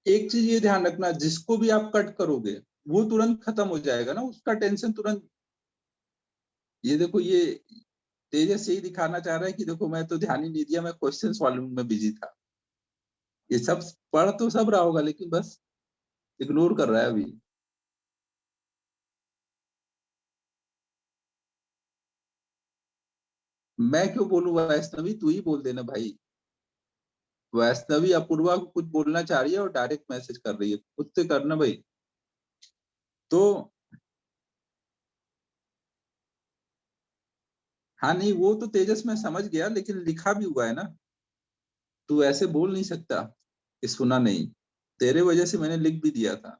एक चीज ये ध्यान रखना, जिसको भी आप कट करोगे वो तुरंत खत्म हो जाएगा ना, उसका टेंशन तुरंत। ये देखो ये तेजस यही दिखाना चाह रहा है कि देखो मैं तो ध्यान ही नहीं दिया, मैं क्वेश्चन सॉल्विंग में बिजी था। ये सब पढ़ तो सब रहा होगा लेकिन बस इग्नोर कर रहा है अभी। मैं क्यों बोलूं वैष्णवी, तू ही बोल देना भाई। वैष्णवी अपूर्वा को कुछ बोलना चाह रही है और डायरेक्ट मैसेज कर रही है, खुद से करना भाई। तो हाँ नहीं वो तो तेजस मैं समझ गया, लेकिन लिखा भी हुआ है ना, तू ऐसे बोल नहीं सकता कि सुना नहीं। तेरे वजह से मैंने लिख भी दिया था।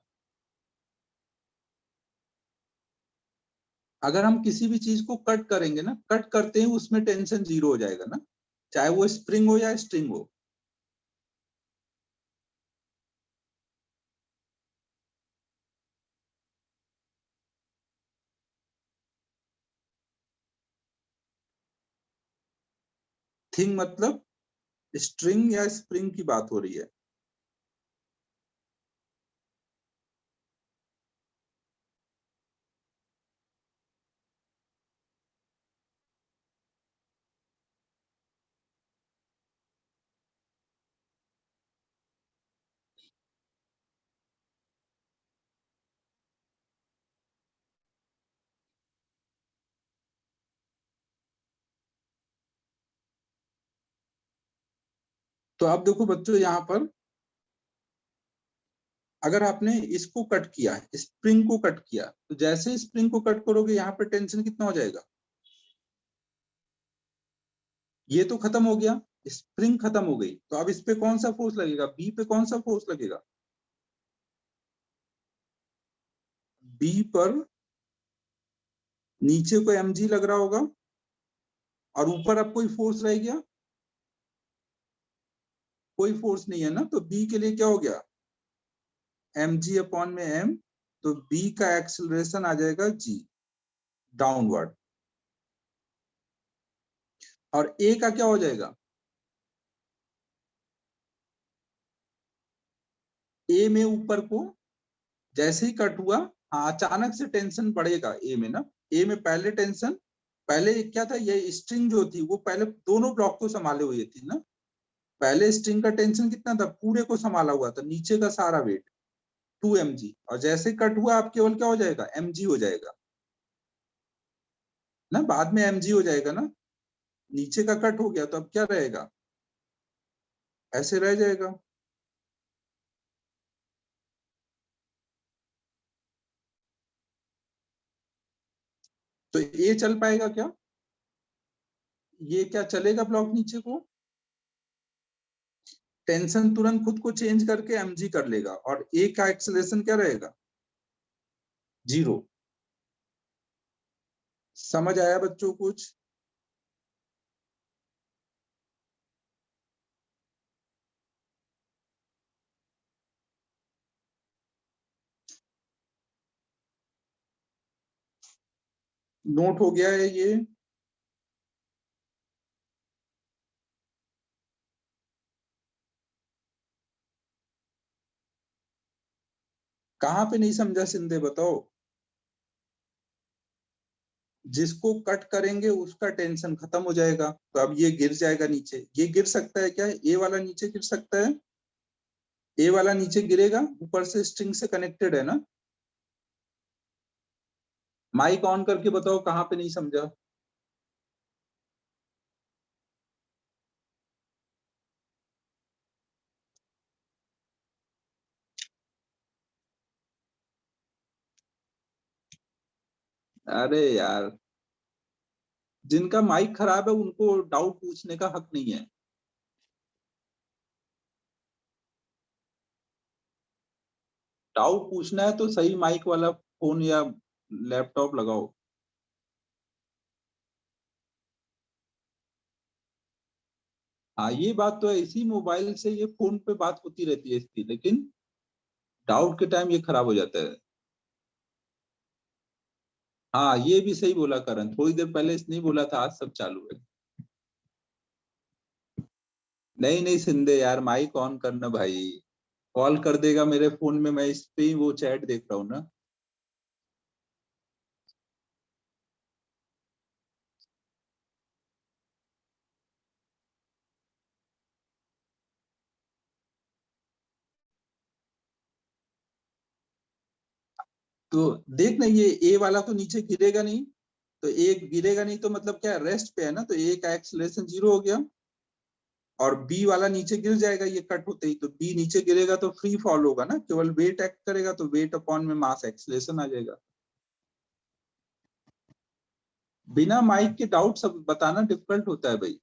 अगर हम किसी भी चीज को कट करेंगे ना, कट करते ही उसमें टेंशन जीरो हो जाएगा ना, चाहे वो स्प्रिंग हो या स्ट्रिंग हो। थिंग मतलब स्ट्रिंग या स्प्रिंग की बात हो रही है। तो अब देखो बच्चों, यहाँ पर अगर आपने इसको कट किया, स्प्रिंग को कट किया, तो जैसे स्प्रिंग को कट करोगे यहाँ पर टेंशन कितना हो जाएगा? ये तो खत्म हो गया, स्प्रिंग खत्म हो गई, तो अब इस पे कौन सा फोर्स लगेगा? बी पे कौन सा फोर्स लगेगा? बी पर नीचे को mg लग रहा होगा, और ऊपर अब कोई फोर्स रह गया? कोई फोर्स नहीं है ना, तो बी के लिए क्या हो गया? mg अपॉन में m, तो बी का एक्सेलरेशन आ जाएगा g, डाउनवर्ड। और ए का क्या हो जाएगा? ए में ऊपर को जैसे ही कट हुआ, हाँ, अचानक से टेंशन बढ़ेगा ए में ना। ए में पहले टेंशन, पहले क्या था, ये स्ट्रिंग जो थी वो पहले दोनों ब्लॉक को संभाले हुए थी ना। पहले स्ट्रिंग का टेंशन कितना था? पूरे को संभाला हुआ था, नीचे का सारा वेट 2 mg, और जैसे कट हुआ आप केवल क्या हो जाएगा? mg हो जाएगा ना, बाद में mg हो जाएगा ना। नीचे का कट हो गया तो अब क्या रहेगा? ऐसे रह जाएगा। तो ये चल पाएगा क्या? ये क्या चलेगा ब्लॉक नीचे को? टेंशन तुरंत खुद को चेंज करके mg कर लेगा, और ए का एक्सेलरेशन क्या रहेगा? 0। समझ आया बच्चों कुछ? नोट हो गया है ये? कहाँ पे नहीं समझा सिंधे, बताओ। जिसको कट करेंगे उसका टेंशन खत्म हो जाएगा, तो अब ये गिर जाएगा नीचे। ये गिर सकता है क्या? ए वाला नीचे गिर सकता है? ए वाला नीचे गिरेगा, ऊपर से स्ट्रिंग से कनेक्टेड है ना। माइक ऑन करके बताओ कहाँ पे नहीं समझा। अरे यार, जिनका माइक खराब है उनको डाउट पूछने का हक नहीं है। डाउट पूछना है तो सही माइक वाला फोन या लैपटॉप लगाओ। हाँ, ये बात तो है, इसी मोबाइल से ये फोन पे बात होती रहती है इसकी, लेकिन डाउट के टाइम ये खराब हो जाता है। हाँ, ये भी सही बोला करण, थोड़ी देर पहले इसने ही बोला था आज सब चालू है। नहीं नहीं सिंधे यार, माइक ऑन करना भाई। कॉल कर देगा मेरे फोन में, मैं इस पे ही वो चैट देख रहा हूँ ना। तो देख ना, ये ए वाला तो नीचे गिरेगा नहीं, तो ए गिरेगा नहीं तो मतलब क्या, रेस्ट पे है ना, तो ए का एक्सेलरेशन 0 हो गया। और बी वाला नीचे गिर जाएगा ये कट होते ही, तो बी नीचे गिरेगा तो फ्री फॉल होगा ना, केवल वेट एक्ट करेगा, तो वेट अपॉन में मास एक्सेलरेशन आ जाएगा। बिना माइक के डाउट सब बताना डिफिकल्ट होता है भाई।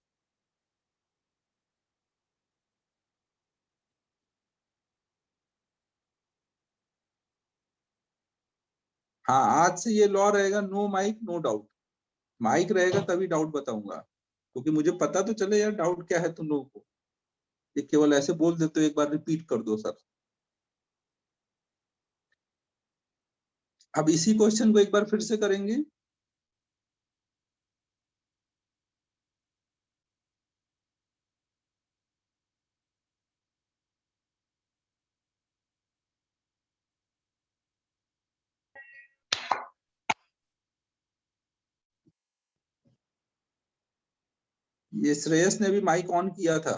हाँ, आज से ये लॉ रहेगा, no mike no doubt. Mike रहेगा तभी डाउट बताऊंगा, क्योंकि मुझे पता तो चले यार डाउट क्या है तुम लोगों को। ये केवल ऐसे बोल देते हो, एक बार रिपीट कर दो सर। अब इसी क्वेश्चन को एक बार फिर से करेंगे। ये श्रेयस ने भी माइक ऑन किया था।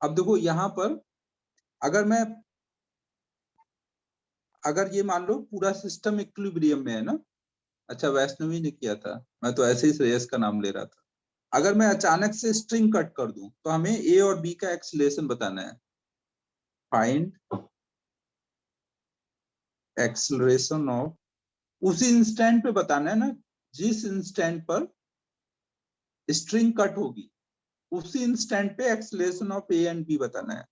अब देखो यहाँ पर, अगर मैं, अगर ये मान लो पूरा सिस्टम इक्विलिब्रियम में है ना, अच्छा, वैष्णवी ने किया था, मैं तो ऐसे ही श्रेयस का नाम ले रहा था। अगर मैं अचानक से स्ट्रिंग कट कर दूं तो हमें ए और बी का एक्सीलरेशन बताना है। फाइंड एक्सीलरेशन ऑफ, उसी इंस्टेंट पे बताना है ना, जिस इंस्टेंट पर स्ट्रिंग कट होगी उसी इंस्टेंट पे acceleration of A and B बताना है।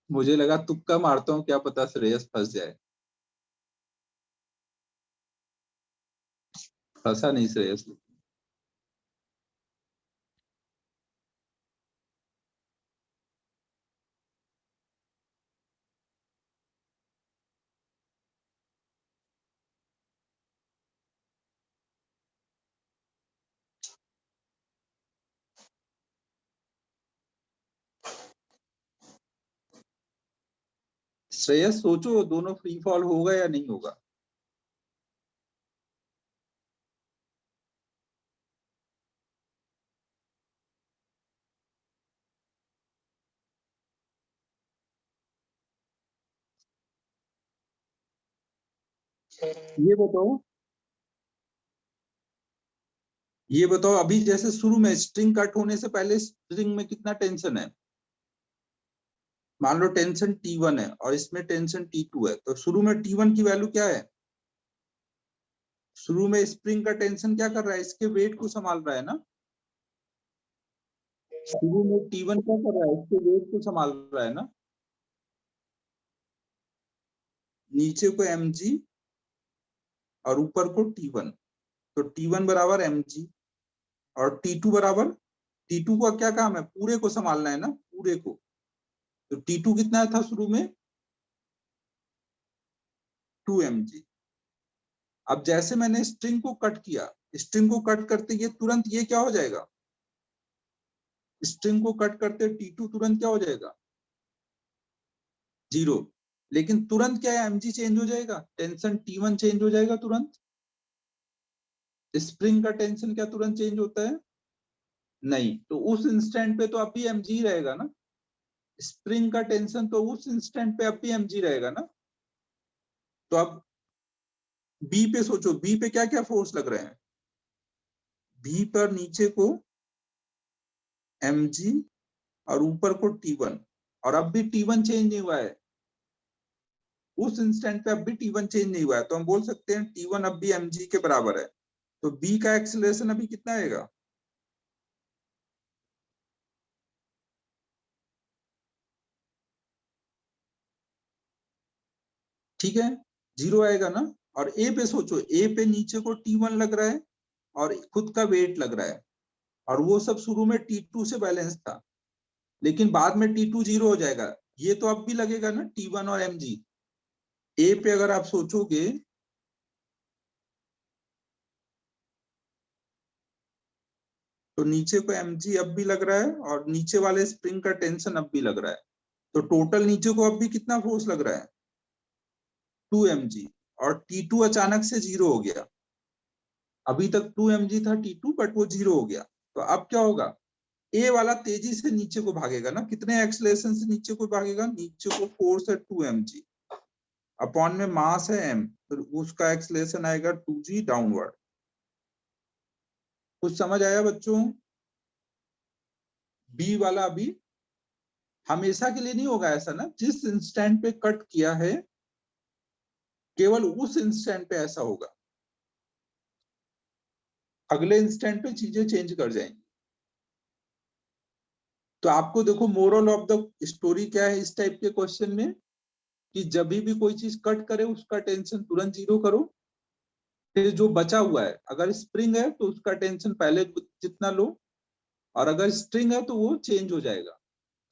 मुझे लगा तुक्का मारता हूँ, क्या पता श्रेयस फंस जाए। फंसा नहीं श्रेयस। श्रेयस सोचो, दोनों फ्री फॉल होगा या नहीं होगा। ये बताओ, ये बताओ, अभी जैसे शुरू में स्ट्रिंग कट होने से पहले स्ट्रिंग में कितना टेंशन है। मान लो टेंशन T1 है और इसमें टेंशन T2 है, तो शुरू में T1 की वैल्यू क्या है। शुरू में स्प्रिंग का टेंशन क्या कर रहा है, इसके वेट को संभाल रहा है ना। शुरू में T1 क्या कर रहा है, इसके वेट को संभाल रहा है ना। नीचे को mg और ऊपर को T1, तो T1 बराबर mg और T2 बराबर, T2 का क्या काम है, पूरे को संभालना है ना, पूरे को। तो T2 कितना था शुरू में, 2mg। अब जैसे मैंने स्ट्रिंग को कट किया, स्ट्रिंग को कट करते ये तुरंत ये क्या हो जाएगा, स्ट्रिंग को कट करते T2 तुरंत क्या हो जाएगा, 0। लेकिन तुरंत क्या है, mg चेंज हो जाएगा, टेंशन T1 चेंज हो जाएगा तुरंत। स्प्रिंग का टेंशन क्या तुरंत चेंज होता है, नहीं। तो उस इंस्टेंट पे तो अब भी mg रहेगा ना। स्प्रिंग का टेंशन तो उस इंस्टेंट पे अब भी mg रहेगा ना। तो अब बी पे सोचो, बी पे क्या क्या फोर्स लग रहे हैं। बी पर नीचे को mg और ऊपर को T1, और अब भी T1 चेंज नहीं हुआ है। उस इंस्टेंट पे अब भी T1 चेंज नहीं हुआ है, तो हम बोल सकते हैं T1 अब भी mg के बराबर है। तो बी का एक्सीलरेशन अभी कितना आएगा, ठीक है, 0 आएगा ना। और ए पे सोचो, ए पे नीचे को T1 लग रहा है और खुद का वेट लग रहा है, और वो सब शुरू में T2 से बैलेंस था, लेकिन बाद में T2 0 हो जाएगा। ये तो अब भी लगेगा ना T1 और mg। ए पे अगर आप सोचोगे तो नीचे को mg अब भी लग रहा है और नीचे वाले स्प्रिंग का टेंशन अब भी लग रहा है। तो टोटल नीचे को अब भी कितना फोर्स लग रहा है, 2mg। और T2 अचानक से 0 हो गया। अभी तक 2mg था T2, बट वो 0 हो गया। तो अब क्या होगा, ए वाला तेजी से नीचे को भागेगा ना, कितने एक्सलेशन से नीचे को भागेगा, नीचे को फोर्स है 2mg, अपॉन में मास है m, तो उसका एक्सलेशन आएगा 2g डाउनवर्ड। कुछ समझ आया बच्चों। बी वाला अभी हमेशा के लिए नहीं होगा ऐसा ना, जिस इंस्टेंट पे कट किया है केवल उस इंस्टेंट पे ऐसा होगा, अगले इंस्टेंट पे चीजें चेंज कर जाएंगी। तो आपको देखो, मोरल ऑफ द स्टोरी क्या है इस टाइप के क्वेश्चन में, कि जब भी कोई चीज कट करे उसका टेंशन तुरंत 0 करो। फिर जो बचा हुआ है, अगर स्प्रिंग है तो उसका टेंशन पहले जितना लो, और अगर स्ट्रिंग है तो वो चेंज हो जाएगा।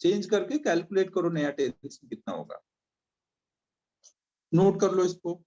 चेंज करके कैलकुलेट करो नया टेंशन कितना होगा। नोट कर लो इसको।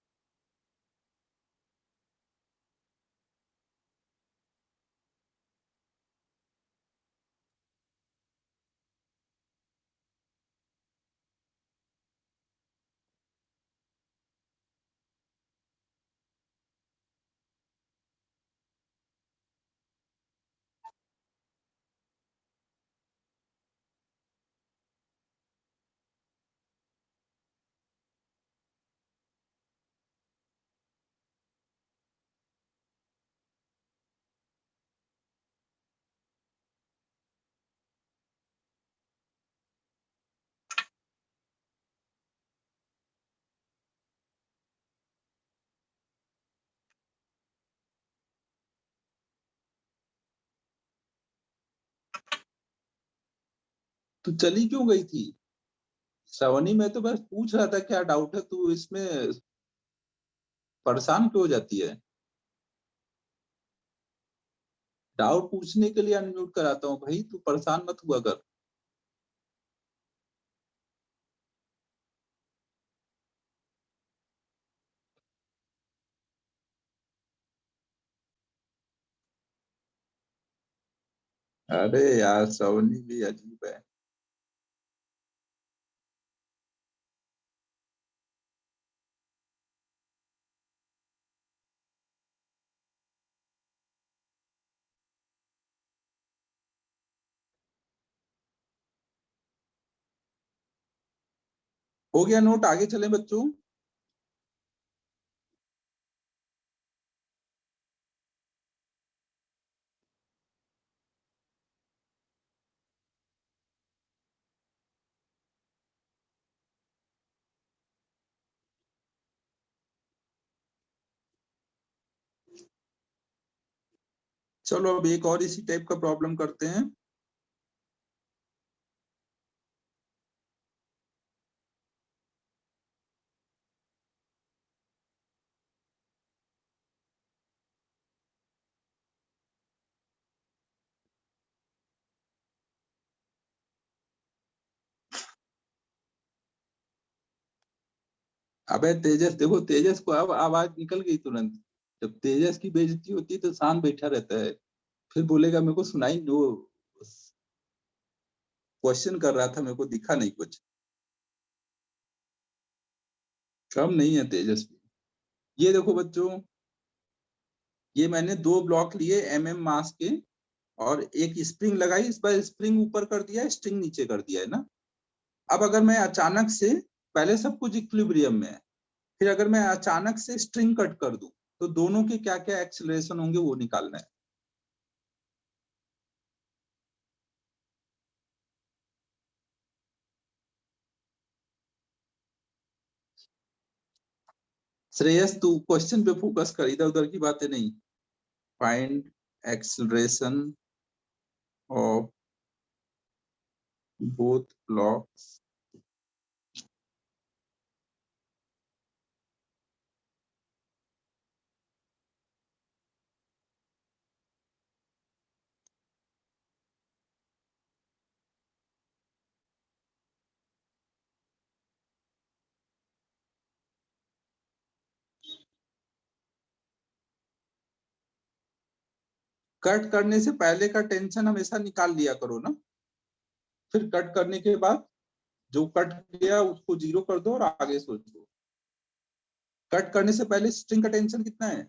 तू चली क्यों गई थी? श्रावणी, मैं तो बस पूछ रहा था क्या डाउट है, तू इसमें परेशान क्यों हो जाती है? डाउट पूछने के लिए अनम्यूट कराता हूँ भाई, तू परेशान मत हुआ कर। अरे यार, श्रावणी भी अजीब है। हो गया नोट, आगे चले बच्चों। चलो अब एक और इसी टाइप का प्रॉब्लम करते हैं। अबे तेजस, देखो तेजस को अब आवाज निकल गई तुरंत। जब तेजस की बेइज्जती होती है तो शांत बैठा रहता है, फिर बोलेगा मेरे को सुनाई नो, क्वेश्चन कर रहा था मेरे को दिखा नहीं कुछ। कम नहीं है तेजस भी। ये देखो बच्चों, ये मैंने दो ब्लॉक लिए मास के, और एक स्प्रिंग लगाई, इस बार स्प्रिंग ऊपर कर दिया, स्ट्रिंग नीचे कर दिया है ना। अब अगर मैं अचानक से, पहले सब कुछ इक्विलिब्रियम में है, फिर अगर मैं अचानक से स्ट्रिंग कट कर दूं, तो दोनों के क्या क्या एक्सेलरेशन होंगे वो निकालना है। श्रेयस, तू क्वेश्चन पे फोकस कर, इधर उधर की बातें नहीं। Find acceleration of both blocks. Cut करने से पहले का टेंशन हमेशा निकाल लिया करो ना, फिर कट करने के बाद जो कट गया उसको जीरो कर दो और आगे सोचो। कट करने से पहले स्ट्रिंग का टेंशन कितना है,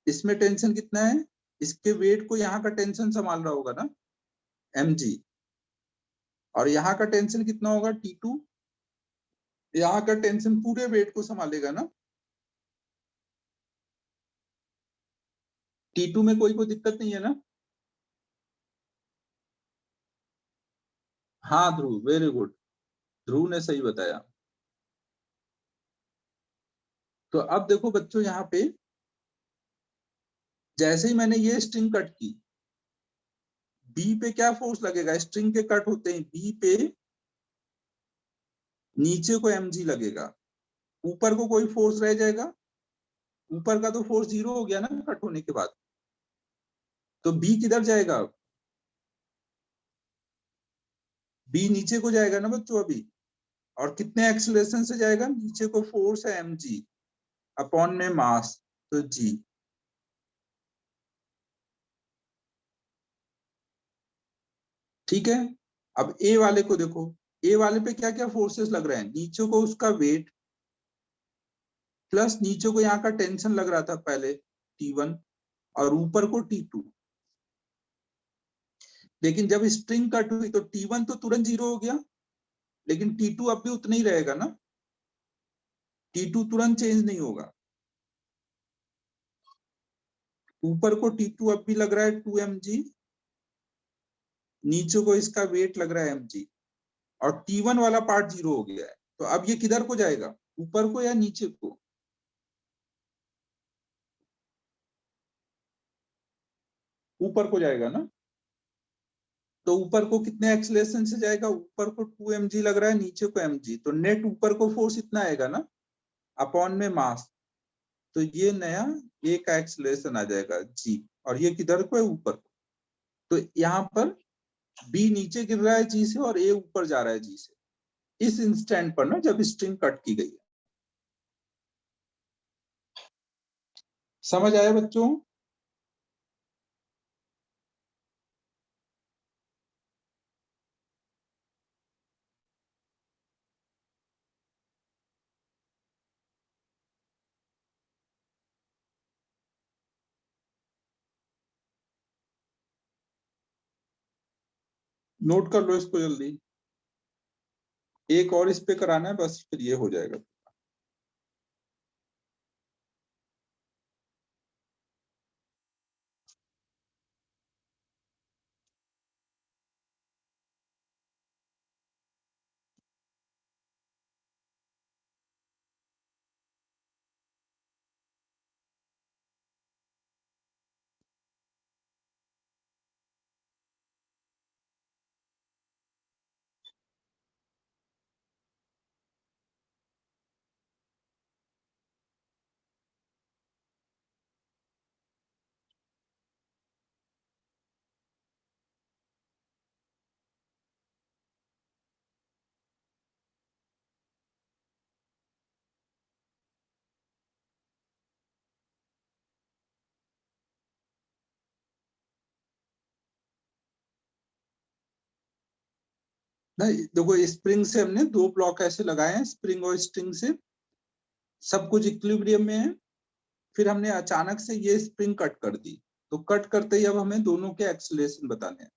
इसमें टेंशन कितना है, इसके वेट को यहाँ का टेंशन संभाल रहा होगा ना, mg, और यहाँ का टेंशन कितना होगा, T2, यहाँ का टेंशन पूरे वेट को संभालेगा ना। T2 में कोई दिक्कत नहीं है ना। हाँ ध्रुव, वेरी गुड, ध्रुव ने सही बताया। तो अब देखो बच्चों, यहाँ पे जैसे ही मैंने ये स्ट्रिंग कट की, बी पे क्या फोर्स लगेगा, स्ट्रिंग के कट होते हैं बी पे, नीचे को mg लगेगा, ऊपर को कोई फोर्स रह जाएगा, ऊपर का तो फोर्स जीरो हो गया ना कट होने के बाद। तो बी किधर जाएगा, बी नीचे को जाएगा ना बच्चों अभी, और कितने एक्सेलरेशन से जाएगा, नीचे को फोर्स है mg अपॉन में मास, तो g। ठीक है। अब ए वाले को देखो, ए वाले पे क्या क्या फोर्सेस लग रहे हैं, नीचे को उसका वेट, प्लस नीचे को यहाँ का टेंशन लग रहा था पहले T1, और ऊपर को T2। लेकिन जब स्प्रिंग कट हुई तो T1 तो तुरंत जीरो हो गया, लेकिन T2 अब भी उतना ही रहेगा ना, T2 तुरंत चेंज नहीं होगा। ऊपर को T2 अब भी लग रहा है 2mg, नीचे को इसका वेट लग रहा है mg, और T1 वाला पार्ट जीरो हो गया है। तो अब ये किधर को जाएगा, ऊपर को या नीचे को, ऊपर को जाएगा ना। तो ऊपर को कितने एक्सेलरेशन से जाएगा, ऊपर को 2 mg लग रहा है, नीचे को mg, तो नेट ऊपर को फोर्स इतना आएगा ना, अपॉन में मास, तो ये नया ए का एक्सेलरेशन आ जाएगा g, और ये किधर को है, ऊपर को। तो यहाँ पर बी नीचे गिर रहा है जी से और ए ऊपर जा रहा है जी से, इस इंस्टेंट पर ना, जब स्ट्रिंग कट की गई है। समझ आया बच्चों? नोट कर लो इसको जल्दी, एक और इस पे कराना है बस, फिर ये हो जाएगा। नहीं देखो, स्प्रिंग से हमने दो ब्लॉक ऐसे लगाए हैं, स्प्रिंग और स्ट्रिंग से सब कुछ इक्विलिब्रियम में है, फिर हमने अचानक से ये स्प्रिंग कट कर दी, तो कट करते ही अब हमें दोनों के एक्सेलरेशन बताने हैं।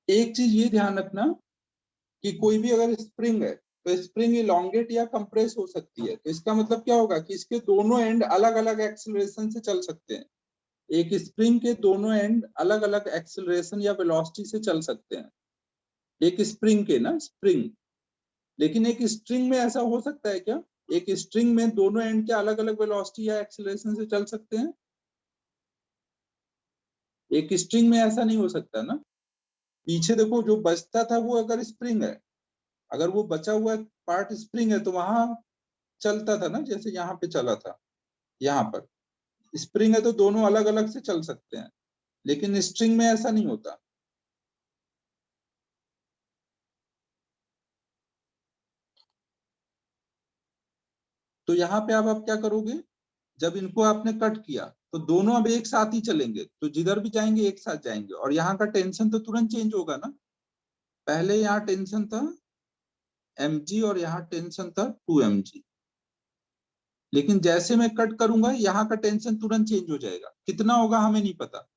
एक चीज ये ध्यान रखना कि कोई भी अगर स्प्रिंग है तो स्प्रिंग इलोंगेट या कंप्रेस हो सकती है, तो इसका मतलब क्या होगा कि इसके दोनों एंड अलग अलग एक्सेलरेशन से चल सकते हैं। एक स्प्रिंग के दोनों एंड अलग अलग एक्सेलरेशन या वेलोसिटी से चल सकते हैं, एक स्प्रिंग के ना, स्प्रिंग। लेकिन एक स्ट्रिंग में ऐसा हो सकता है क्या, एक स्ट्रिंग में दोनों एंड के अलग अलग वेलोसिटी या एक्सेलरेशन से चल सकते हैं? एक स्ट्रिंग में ऐसा नहीं हो सकता ना। पीछे देखो, जो बचता था वो अगर स्प्रिंग है, अगर वो बचा हुआ पार्ट स्प्रिंग है तो वहां चलता था ना, जैसे यहाँ पे चला था। यहाँ पर स्प्रिंग है तो दोनों अलग अलग से चल सकते हैं, लेकिन स्ट्रिंग में ऐसा नहीं होता। तो यहाँ पे अब आप क्या करोगे, जब इनको आपने कट किया तो दोनों अब एक साथ ही चलेंगे, तो जिधर भी जाएंगे एक साथ जाएंगे, और यहाँ का टेंशन तो तुरंत चेंज होगा ना। पहले यहाँ टेंशन था mg और यहाँ टेंशन था 2mg, लेकिन जैसे मैं कट करूंगा यहाँ का टेंशन तुरंत चेंज हो जाएगा, कितना होगा हमें नहीं पता,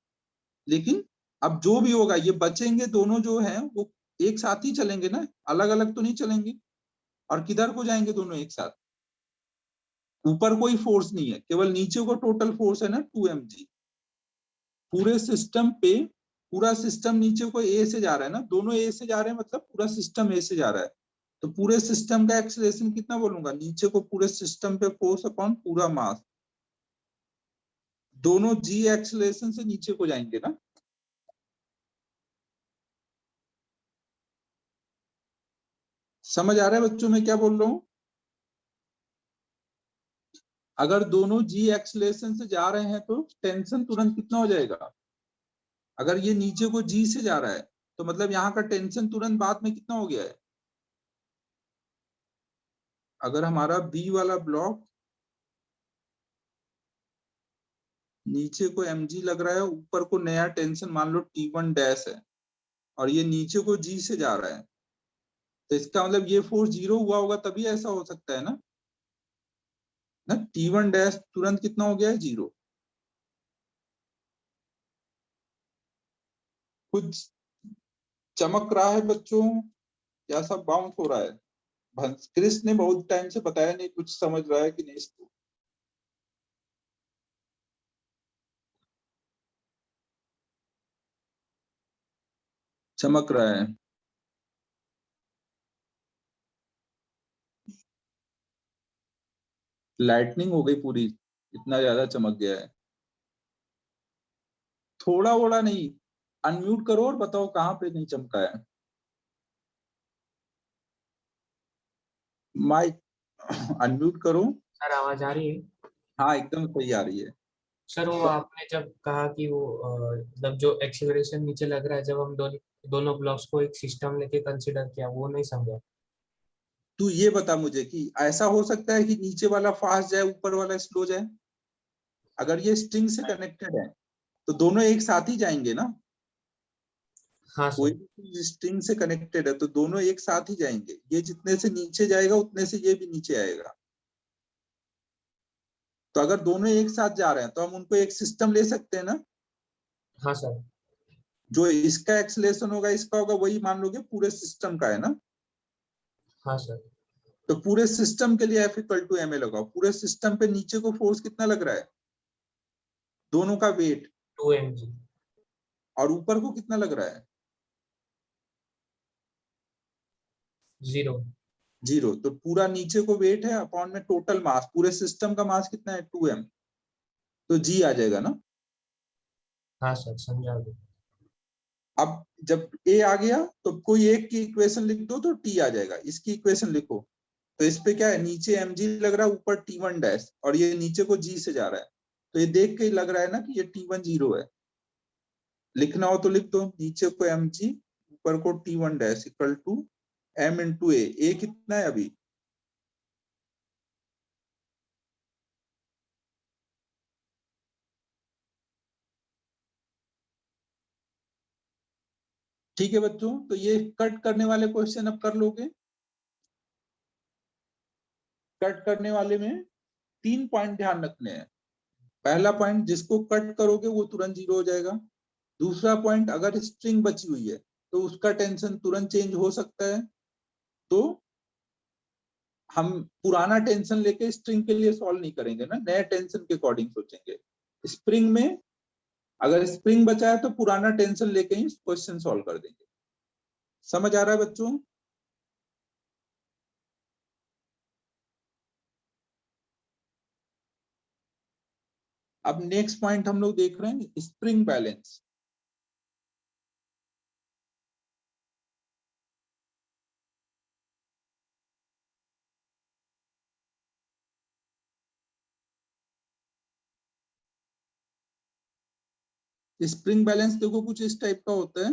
लेकिन अब जो भी होगा ये बचेंगे दोनों जो हैं वो एक साथ ही चलेंगे ना, अलग अलग तो नहीं चलेंगे। और किधर को जाएंगे दोनों एक साथ, ऊपर कोई फोर्स नहीं है, केवल नीचे को टोटल फोर्स है ना 2mg। पूरे सिस्टम पे, पूरा सिस्टम नीचे को ए से जा रहा है ना, दोनों ए से जा रहे हैं, मतलब पूरा सिस्टम ए से जा रहा है, तो पूरे सिस्टम का एक्सेलरेशन कितना बोलूंगा, नीचे को पूरे सिस्टम पे फोर्स अपॉन पूरा मास, दोनों जी एक्सेलरेशन से नीचे को जाएंगे ना। समझ आ रहा है बच्चों मैं क्या बोल रहा हूँ? अगर दोनों जी एक्सेलरेशन से जा रहे हैं तो टेंशन तुरंत कितना हो जाएगा, अगर ये नीचे को जी से जा रहा है तो मतलब यहाँ का टेंशन तुरंत बाद में कितना हो गया है। अगर हमारा बी वाला ब्लॉक नीचे को mg लग रहा है, ऊपर को नया टेंशन मान लो T1 डैश है, और ये नीचे को g से जा रहा है, तो इसका मतलब ये फोर्स जीरो हुआ होगा तभी ऐसा हो सकता है ना। T1 डैश तुरंत कितना हो गया है, जीरो। कुछ चमक रहा है बच्चों, या सब बाउंस हो रहा है? क्रिस ने बहुत टाइम से बताया नहीं, कुछ समझ रहा है कि नहीं इसको? चमक रहा है। लाइटनिंग हो गई पूरी, इतना ज्यादा चमक गया है। थोड़ा वोड़ा नहीं, अनम्यूट करो और बताओ कहाँ पे नहीं चमका है। माइक अनम्यूट करो। सर आवाज आ रही है? हाँ एकदम सही आ रही है। सर वो आपने जब कहा कि वो मतलब जो एक्सीलरेशन नीचे लग रहा है, जब हम दोनों ब्लॉक्स को एक सिस्टम लेके कंसीडर किया, वो नहीं समझा। तू ये बता मुझे कि ऐसा हो सकता है कि नीचे वाला फास्ट जाए ऊपर वाला स्लो जाए? अगर ये स्ट्रिंग से कनेक्टेड है तो दोनों एक साथ ही जाएंगे ना। हाँ कोई सर। भी चीज स्ट्रिंग से कनेक्टेड है तो दोनों एक साथ ही जाएंगे। ये जितने से नीचे जाएगा उतने से ये भी नीचे आएगा। तो अगर दोनों एक साथ जा रहे हैं तो हम उनको एक सिस्टम ले सकते हैं ना। हाँ सर। जो इसका एक्सलेशन होगा इसका होगा, वही मान लोगे पूरे सिस्टम का है ना। हाँ सर। तो पूरे सिस्टम के लिए F=ma लगाओ। पूरे सिस्टम पे नीचे को फोर्स कितना लग रहा है? दोनों का वेट। 2 mg। और ऊपर को कितना लग रहा है? 0। 0। तो पूरा नीचे को वेट है अपॉन में टोटल मास। पूरे सिस्टम का मास कितना है? 2m। तो g आ जाएगा ना। हाँ सर, समझा दो। अब जब a आ गया तो कोई एक की इक्वेशन लिख दो तो t आ जाएगा। इसकी इक्वेशन लिखो। तो इस पे क्या है, नीचे mg लग रहा है, ऊपर t1 डैश, और ये नीचे को g से जा रहा है। तो ये देख के ही लग रहा है ना कि ये t1 0 है। लिखना हो तो लिख दो, नीचे को mg ऊपर को t1 dash equal to m into a कितना है अभी? ठीक है बच्चों, तो ये कट करने वाले क्वेश्चन अब कर लोगे। कट करने वाले में 3 पॉइंट ध्यान रखने हैं। पहला पॉइंट, जिसको कट करोगे वो तुरंत 0 हो जाएगा। दूसरा पॉइंट, अगर स्ट्रिंग बची हुई है तो उसका टेंशन तुरंत चेंज हो सकता है। तो हम पुराना टेंशन लेके स्ट्रिंग के लिए सॉल्व नहीं करेंगे ना, नए टेंशन के अकॉर्डिंग सोचेंगे। स्प्रिंग में अगर स्प्रिंग बचा है तो पुराना टेंशन लेके ही क्वेश्चन सॉल्व कर देंगे। समझ आ रहा है बच्चों? अब नेक्स्ट पॉइंट हम लोग देख रहे हैं, स्प्रिंग बैलेंस। स्प्रिंग बैलेंस देखो कुछ इस टाइप का होता है।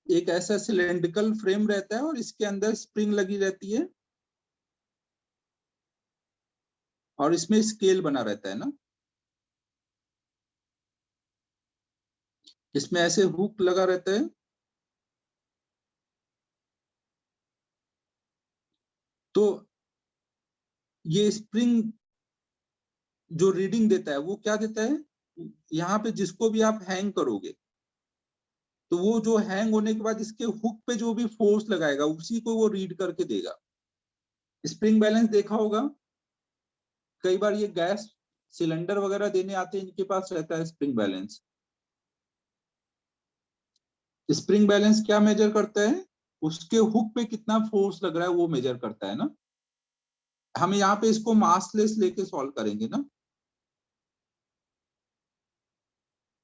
एक ऐसा सिलेंड्रिकल फ्रेम रहता है और इसके अंदर स्प्रिंग लगी रहती है और इसमें स्केल बना रहता है ना। इसमें ऐसे हुक लगा रहता है। तो ये स्प्रिंग जो रीडिंग देता है वो क्या देता है, यहाँ पे जिसको भी आप हैंग करोगे तो वो जो हैंग होने के बाद इसके हुक पे जो भी फोर्स लगाएगा उसी को वो रीड करके देगा। स्प्रिंग बैलेंस देखा होगा, कई बार ये गैस सिलेंडर वगैरह देने आते हैं, इनके पास रहता है स्प्रिंग बैलेंस। स्प्रिंग बैलेंस क्या मेजर करता है, उसके हुक पे कितना फोर्स लग रहा है वो मेजर करता है ना। हम यहाँ पे इसको मासलेस लेके सॉल्व करेंगे ना।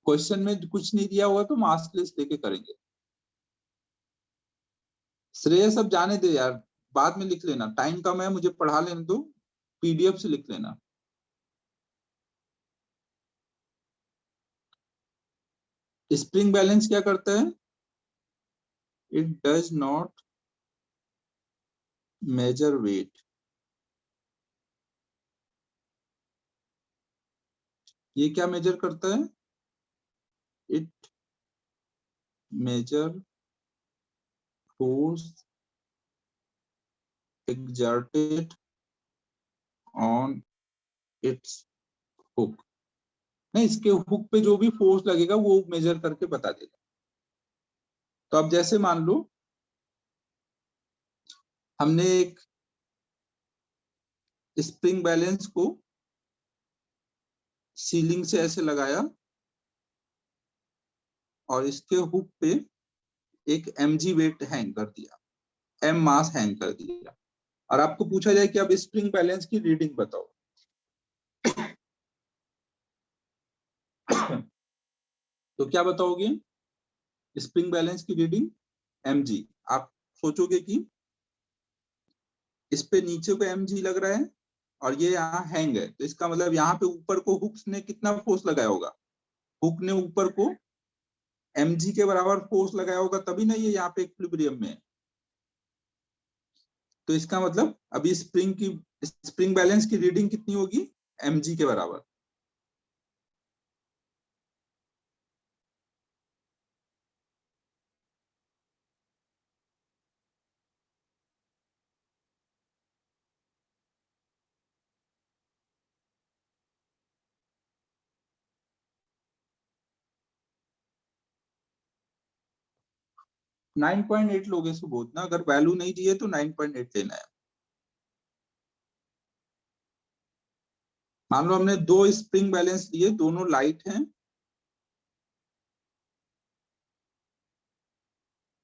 क्वेश्चन में कुछ नहीं दिया हुआ तो मासलेस लेके करेंगे। श्रेय सब जाने दे यार, बाद में लिख लेना, टाइम कम है, मुझे पढ़ा लेने दो, पीडीएफ से लिख लेना। स्प्रिंग बैलेंस क्या करता है, it does not measure weight. ये क्या मेजर करता है, it measure force exerted on its hook, नहीं इसके हुक पे जो भी फोर्स लगेगा वो मेजर करके बता देगा। तो अब जैसे मान लो हमने एक स्प्रिंग बैलेंस को सीलिंग से ऐसे लगाया और इसके हुक पे एक mg वेट हैंग कर दिया, m मास हैंग कर दिया, और आपको पूछा जाए कि अब स्प्रिंग बैलेंस की रीडिंग बताओ तो क्या बताओगे? स्प्रिंग बैलेंस की रीडिंग mg। आप सोचोगे कि इस पे नीचे को mg लग रहा है और ये यहाँ हैंग है, तो इसका मतलब यहाँ पे ऊपर को हुक ने कितना फोर्स लगाया होगा? हुक ने ऊपर को mg के बराबर फोर्स लगाया होगा, तभी ना ये यहाँ पे इक्विलिब्रियम में है। तो इसका मतलब अभी स्प्रिंग बैलेंस की रीडिंग कितनी होगी? mg के बराबर। नाइन 9.8 लोगे सुबोध ना, अगर वैल्यू नहीं दिए तो 9.8 लेना है। मान लो हमने दो स्प्रिंग बैलेंस लिए, दोनों लाइट हैं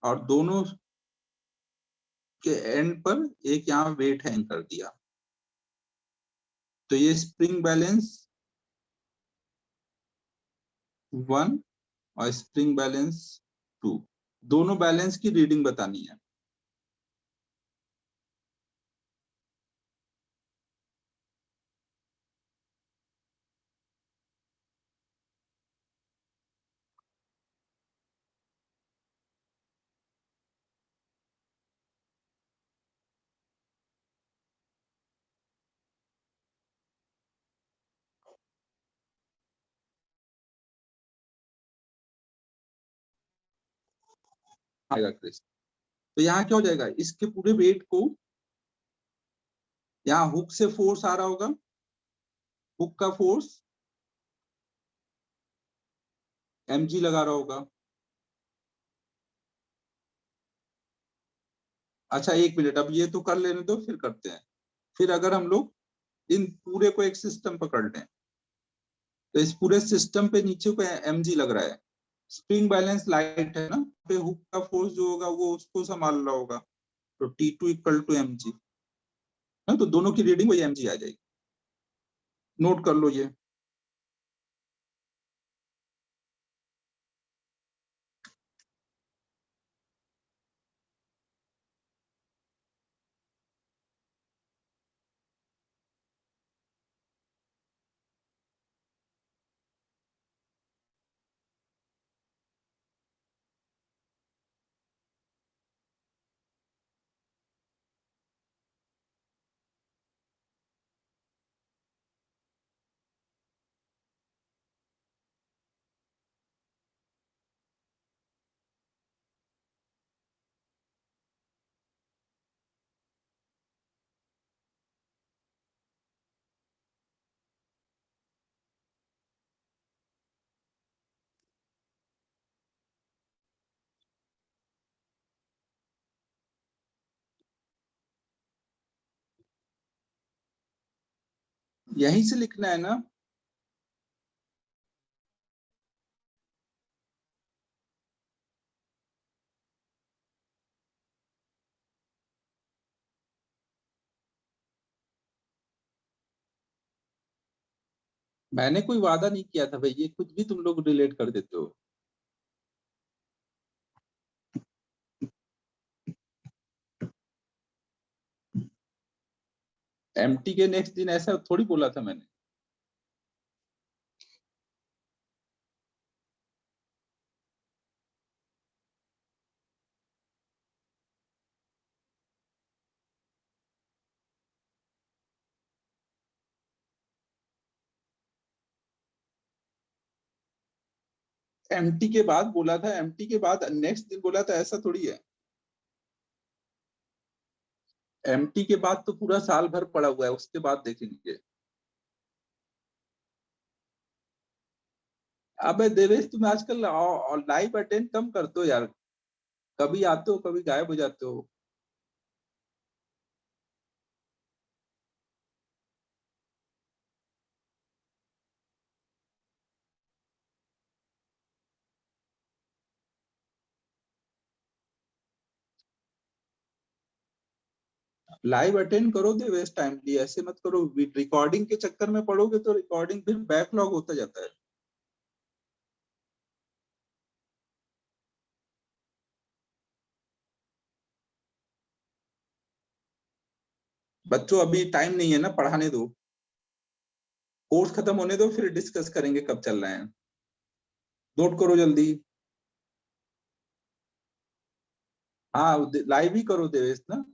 और दोनों के एंड पर एक यहाँ वेट हैंग कर दिया, तो ये स्प्रिंग बैलेंस 1 और स्प्रिंग बैलेंस 2, दोनों बैलेंस की रीडिंग बतानी है। आएगा क्रिस, तो यहाँ क्या हो जाएगा? इसके पूरे वेट को, यहाँ हुक से फोर्स आ रहा होगा, हुक का फोर्स mg लगा रहा होगा। अच्छा एक मिनट, अब ये तो कर लेने दो, फिर करते हैं। फिर अगर हम लोग इन पूरे को एक सिस्टम पकड़ लें, तो इस पूरे सिस्टम पे नीचे को mg लग रहा है, स्प्रिंग बैलेंस लाइट है ना, पे हुक का फोर्स जो होगा वो उसको संभाल रहा होगा, तो T2 इक्वल टू mg ना, तो दोनों की रीडिंग वही mg आ जाएगी। नोट कर लो ये। यहीं से लिखना है ना? मैंने कोई वादा नहीं किया था भाई, ये कुछ भी तुम लोग रिलेट कर देते हो। एमटी के नेक्स्ट दिन ऐसा थोड़ी बोला था मैंने। एमटी के बाद बोला था, एमटी के बाद नेक्स्ट दिन बोला था, ऐसा थोड़ी है। एमटी के बाद तो पूरा साल भर पड़ा हुआ है, उसके बाद देखेंगे। अबे देवेश, तुम आजकल लाइव अटेंड कम करते हो यार, कभी आते हो कभी गायब हो जाते हो। लाइव अटेंड करो देवेश टाइमली, ऐसे मत करो। रिकॉर्डिंग के चक्कर में पड़ोगे तो रिकॉर्डिंग फिर बैकलॉग होता जाता है। बच्चों अभी टाइम नहीं है ना, पढ़ाने दो, कोर्स खत्म होने दो, फिर डिस्कस करेंगे कब चल रहे हैं। नोट करो जल्दी। हाँ, लाइव ही करो देवेश ना।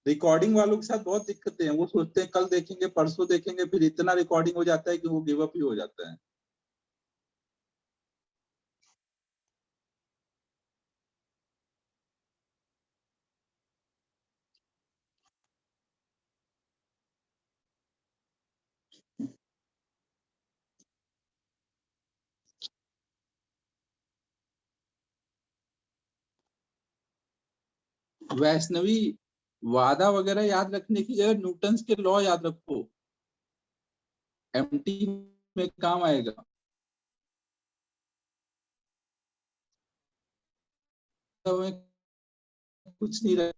रिकॉर्डिंग वालों के साथ बहुत दिक्कतें हैं, वो सोचते हैं कल देखेंगे परसों देखेंगे, फिर इतना रिकॉर्डिंग हो जाता है कि वो गिव अप ही हो जाता है। वैष्णवी, वादा वगैरह याद रखने की जगह न्यूटन्स के लॉ याद रखो, एमटी में काम आएगा। तो में कुछ नहीं रहे।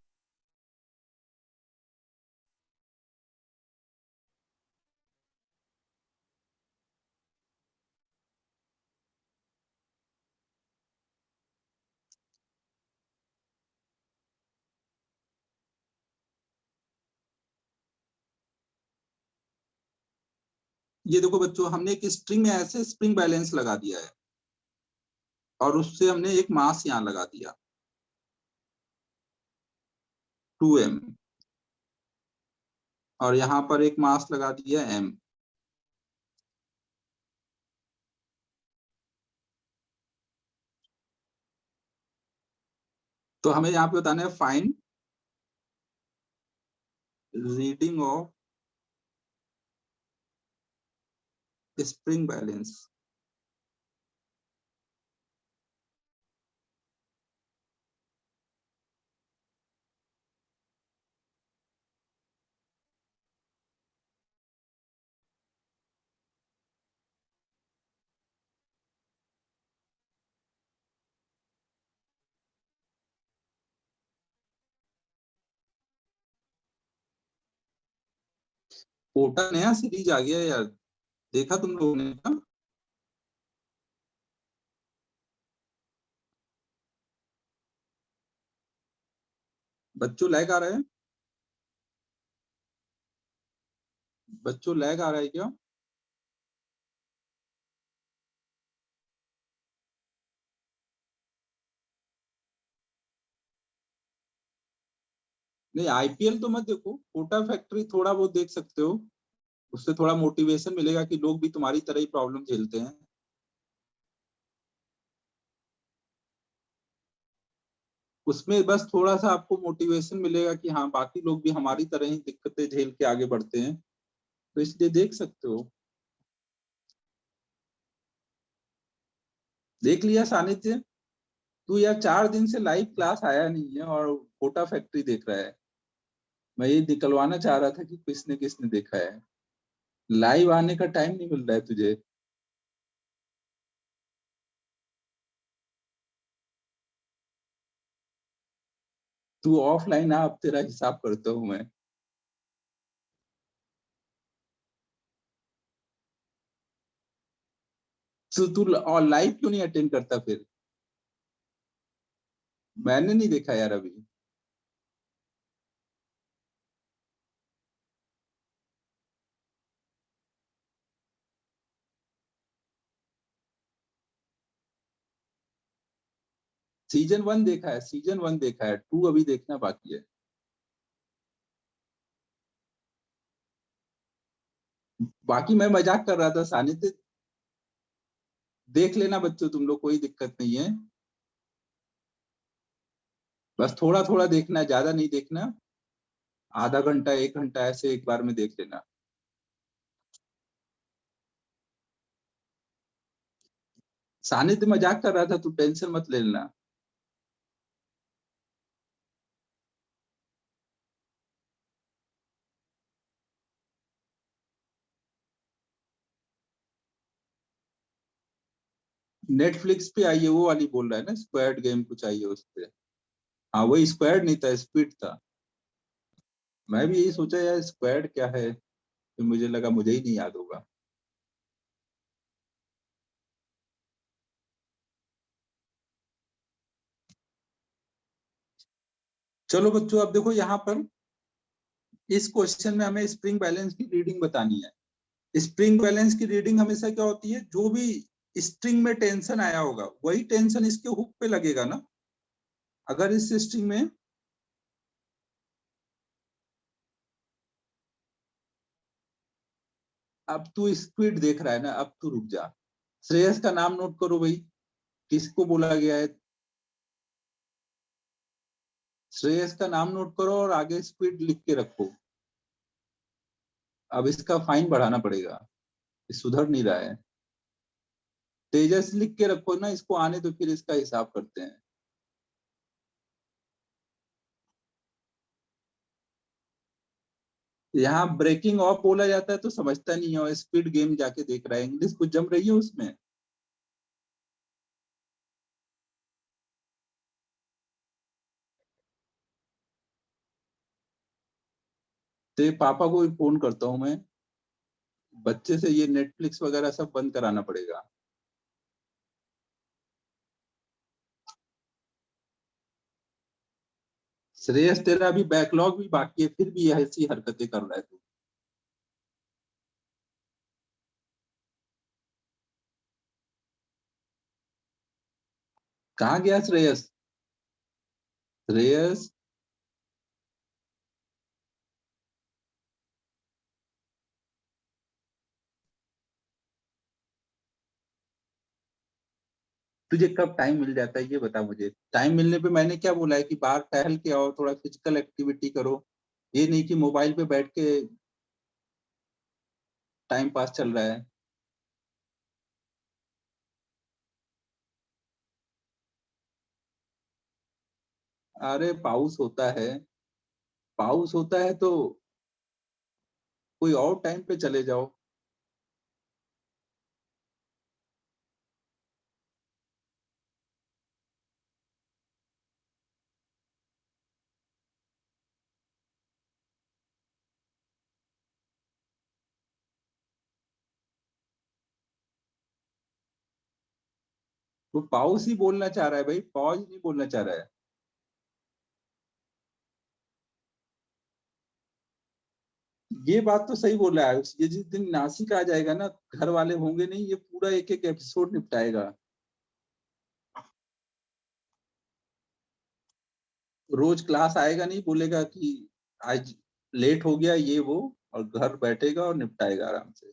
ये देखो बच्चों, हमने एक स्ट्रिंग में ऐसे स्प्रिंग बैलेंस लगा दिया है, और उससे हमने एक मास यहाँ लगा दिया 2m, और यहाँ पर एक मास लगा दिया m। तो हमें यहाँ पे बताना है find reading of spring balance. Kota नया सीरीज आ गया है यार, देखा तुम लोगों ने ना? बच्चों लैग आ रहा है? बच्चों लैग आ रहा है क्या? नहीं, आईपीएल तो मत देखो, कोटा फैक्ट्री थोड़ा बहुत देख सकते हो, उससे थोड़ा मोटिवेशन मिलेगा कि लोग भी तुम्हारी तरह ही प्रॉब्लम झेलते हैं। उसमें बस थोड़ा सा आपको मोटिवेशन मिलेगा कि हाँ, बाकी लोग भी हमारी तरह ही दिक्कतें झेल के आगे बढ़ते हैं, तो इसलिए देख सकते हो। देख लिया सानिध्य? तू यार 4 दिन से लाइव क्लास आया नहीं है और कोटा फैक्ट्री देख रहा है। मैं ये निकलवाना चाह रहा था कि किसने किसने देखा है। लाइव आने का टाइम नहीं मिल रहा है तुझे। तू ऑफलाइन आ, अब तेरा हिसाब करता हूँ मैं। तो तू और लाइव क्यों नहीं अटेंड करता फिर? मैंने नहीं देखा यार अभी। सीजन 1 देखा है, सीजन 1 देखा है, 2 अभी देखना बाकी है। बाकी मैं मजाक कर रहा था सानिध्य, देख लेना बच्चों तुम लोग, कोई दिक्कत नहीं है। बस थोड़ा थोड़ा देखना है, ज्यादा नहीं देखना। आधा घंटा 1 घंटा ऐसे एक बार में देख लेना। सानिध्य मजाक कर रहा था, तू टेंशन मत ले लेना। नेटफ्लिक्स पे आई है वो वाली बोल रहा है ना, स्क्वाड गेम कुछ आई है उस पे। हाँ वही, स्क्वाड नहीं था, स्पीड था। मैं भी यही सोचा यार स्क्वाड क्या है, फिर मुझे लगा मुझे ही नहीं याद होगा। चलो बच्चों, अब देखो यहाँ पर इस क्वेश्चन में हमें स्प्रिंग बैलेंस की रीडिंग बतानी है। स्प्रिंग बैलेंस की रीडिंग हमेशा क्या होती है, जो भी स्ट्रिंग में टेंशन आया होगा वही टेंशन इसके हुक पे लगेगा ना। अगर इस स्ट्रिंग में अब तू स्पीड देख रहा है ना, अब तू रुक जा। श्रेयस का नाम नोट करो भाई, किसको बोला गया है। श्रेयस का नाम नोट करो और आगे स्पीड लिख के रखो। अब इसका फाइन बढ़ाना पड़ेगा, ये सुधर नहीं रहा है। तेजस लिख के रखो ना, इसको आने तो फिर इसका हिसाब करते हैं। यहाँ ब्रेकिंग ऑफ बोला जाता है तो समझता नहीं है, और स्पीड गेम जाके देख रहा है, इंग्लिश कुछ जम रही है उसमें। तो पापा को भी फोन करता हूँ मैं, बच्चे से ये नेटफ्लिक्स वगैरह सब बंद कराना पड़ेगा। श्रेयस तेरा अभी बैकलॉग भी बाकी है, फिर भी ऐसी हरकतें कर रहा है तू। कहाँ गया श्रेयस? श्रेयस, तुझे कब टाइम मिल जाता है ये बता मुझे। टाइम मिलने पे मैंने क्या बोला है कि बाहर टहल के आओ, थोड़ा फिजिकल एक्टिविटी करो। ये नहीं कि मोबाइल पे बैठ के टाइम पास चल रहा है। अरे पाउस होता है, पाउस होता है तो कोई और टाइम पे चले जाओ। वो पाउस ही बोलना चाह रहा है भाई, पॉज नहीं बोलना चाह रहा है। ये बात तो सही बोल रहा है। ये जिस दिन नासिक आ जाएगा ना, घर वाले होंगे नहीं, ये पूरा एक एक एपिसोड निपटाएगा। रोज क्लास आएगा नहीं, बोलेगा कि आज लेट हो गया ये वो, और घर बैठेगा और निपटाएगा आराम से।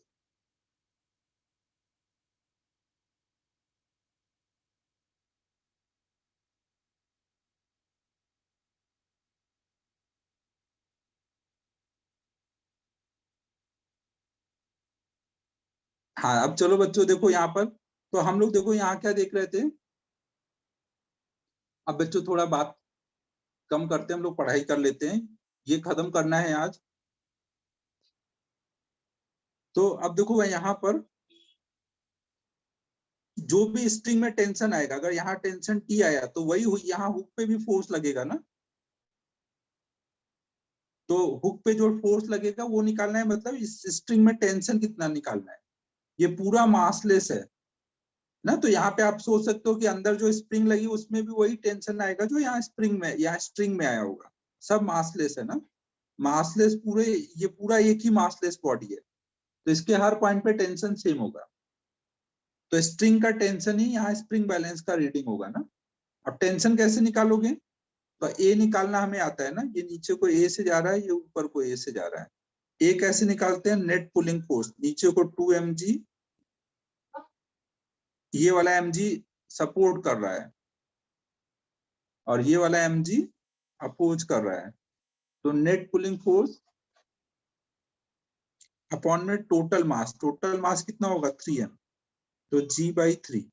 हाँ अब चलो बच्चों देखो यहाँ पर, तो हम लोग देखो यहाँ क्या देख रहे थे। अब बच्चों थोड़ा बात कम करते हैं, हम लोग पढ़ाई कर लेते हैं, ये खत्म करना है आज। तो अब देखो मैं यहाँ पर जो भी स्ट्रिंग में टेंशन आएगा, अगर यहाँ टेंशन टी आया तो वही यहाँ हुक पे भी फोर्स लगेगा ना। तो हुक पे जो फोर्स लगेगा वो निकालना है, मतलब इस स्ट्रिंग में टेंशन कितना निकालना है। ये पूरा मासलेस है ना, तो यहाँ पे आप सोच सकते हो कि अंदर जो स्प्रिंग लगी उसमें भी वही टेंशन आएगा जो यहाँ स्प्रिंग में, यहाँ स्ट्रिंग में आया होगा। सब मासलेस है ना, मासलेस पूरे, ये पूरा एक ही मासलेस बॉडी है, तो इसके हर पॉइंट पे टेंशन सेम होगा। तो स्ट्रिंग का टेंशन ही यहाँ स्प्रिंग बैलेंस का रीडिंग होगा ना। अब टेंशन कैसे निकालोगे, तो ए निकालना हमें आता है ना, ये नीचे को ए से जा रहा है, ये ऊपर को ए से जा रहा है। ए कैसे निकालते हैं, नेट पुलिंग फोर्स, नीचे को 2 mg, ये वाला mg सपोर्ट कर रहा है और ये वाला mg अपोज कर रहा है। तो नेट पुलिंग फोर्स अपॉन में टोटल मास, टोटल मास कितना होगा 3m, तो g/3।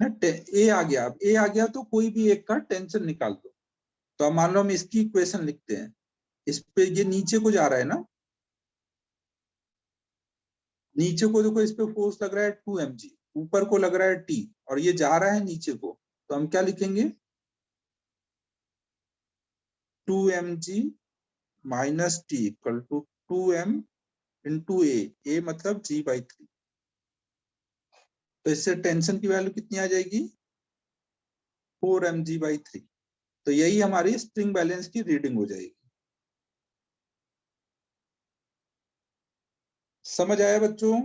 ना, ए आ गया, अब ए आ गया तो कोई भी एक का टेंशन निकाल दो। तो अब मान लो हम इसकी इक्वेशन लिखते हैं, इस पे ये नीचे को जा रहा है ना, नीचे को देखो, इस पे फोर्स लग रहा है 2 mg, ऊपर को लग रहा है T, और ये जा रहा है नीचे को, तो हम क्या लिखेंगे, 2 mg minus T equal to 2m into A मतलब g/3। तो इससे टेंशन की वैल्यू कितनी आ जाएगी, 4mg/3। तो यही हमारी स्प्रिंग बैलेंस की रीडिंग हो जाएगी। समझ आया बच्चों?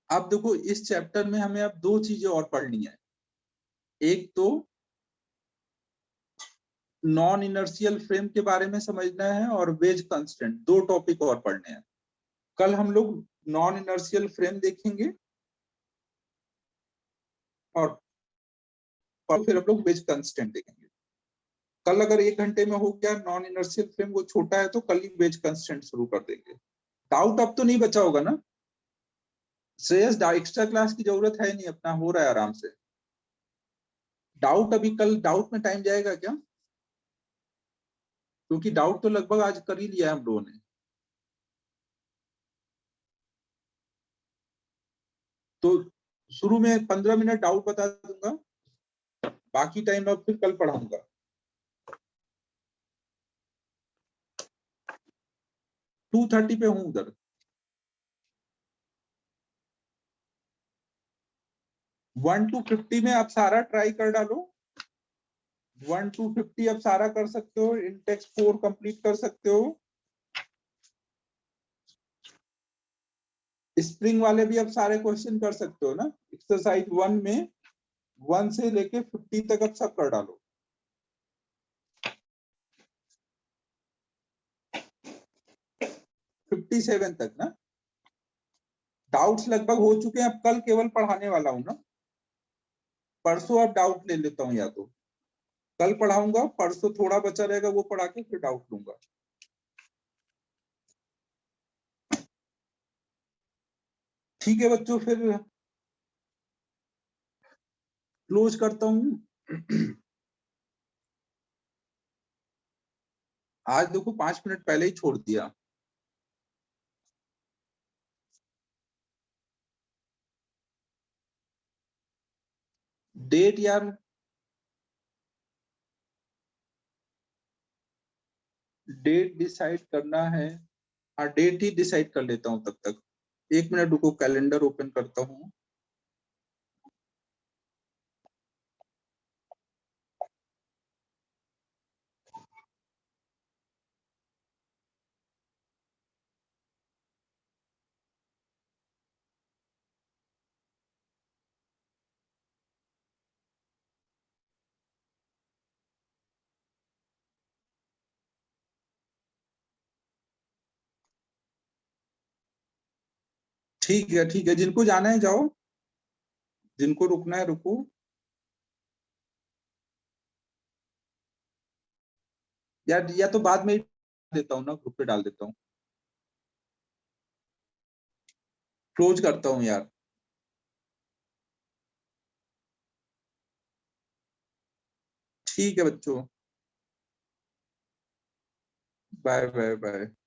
अब देखो, इस चैप्टर में हमें अब दो चीजें और पढ़नी है। एक तो नॉन इनर्शियल फ्रेम के बारे में समझना है, और वेज कांस्टेंट, दो टॉपिक और पढ़ने हैं। कल हम लोग नॉन इनर्शियल फ्रेम देखेंगे, और फिर हम लोग वेज कांस्टेंट देखेंगे। कल अगर 1 घंटे में हो गया नॉन इनर्शियल फ्रेम, वो छोटा है तो कल ही वेज कांस्टेंट शुरू कर देंगे। डाउट अब तो नहीं बचा होगा ना श्रेयस? एक्स्ट्रा क्लास की जरूरत है नहीं, अपना हो रहा है आराम से। डाउट अभी कल डाउट में टाइम जाएगा क्या? क्योंकि डाउट तो लगभग आज कर ही लिया है हम लोगों ने। तो शुरू में 15 मिनट डाउट बता दूंगा, बाकी टाइम अब फिर कल पढ़ाऊंगा। 2:30 पे हूँ उधर। 1 to 50 में आप सारा ट्राई कर डालो। 1 to 50 आप सारा कर सकते हो, इंटेक्स 4 कंप्लीट कर सकते हो। स्प्रिंग वाले भी आप सारे क्वेश्चन कर सकते हो ना। एक्सरसाइज 1 में 1 से लेके 50 तक आप सब कर डालो। 57 तक ना। डाउट्स लगभग हो चुके हैं, अब कल केवल पढ़ाने वाला हूं ना। परसों आप डाउट ले लेता हूं, या तो कल पढ़ाऊंगा, परसों थोड़ा बचा रहेगा वो पढ़ा के फिर डाउट लूंगा। ठीक है बच्चों, फिर क्लोज करता हूं। आज देखो 5 मिनट पहले ही छोड़ दिया। डेट यार, डेट डिसाइड करना है। हाँ, डेट ही डिसाइड कर लेता हूँ तब तक। 1 मिनट रुको, कैलेंडर ओपन करता हूँ। ठीक है, जिनको जाना है जाओ, जिनको रुकना है रुको। यार या तो बाद में ही देता हूँ ना, ग्रुप पे डाल देता हूँ। क्लोज करता हूँ यार। ठीक है बच्चों, बाय बाय बाय।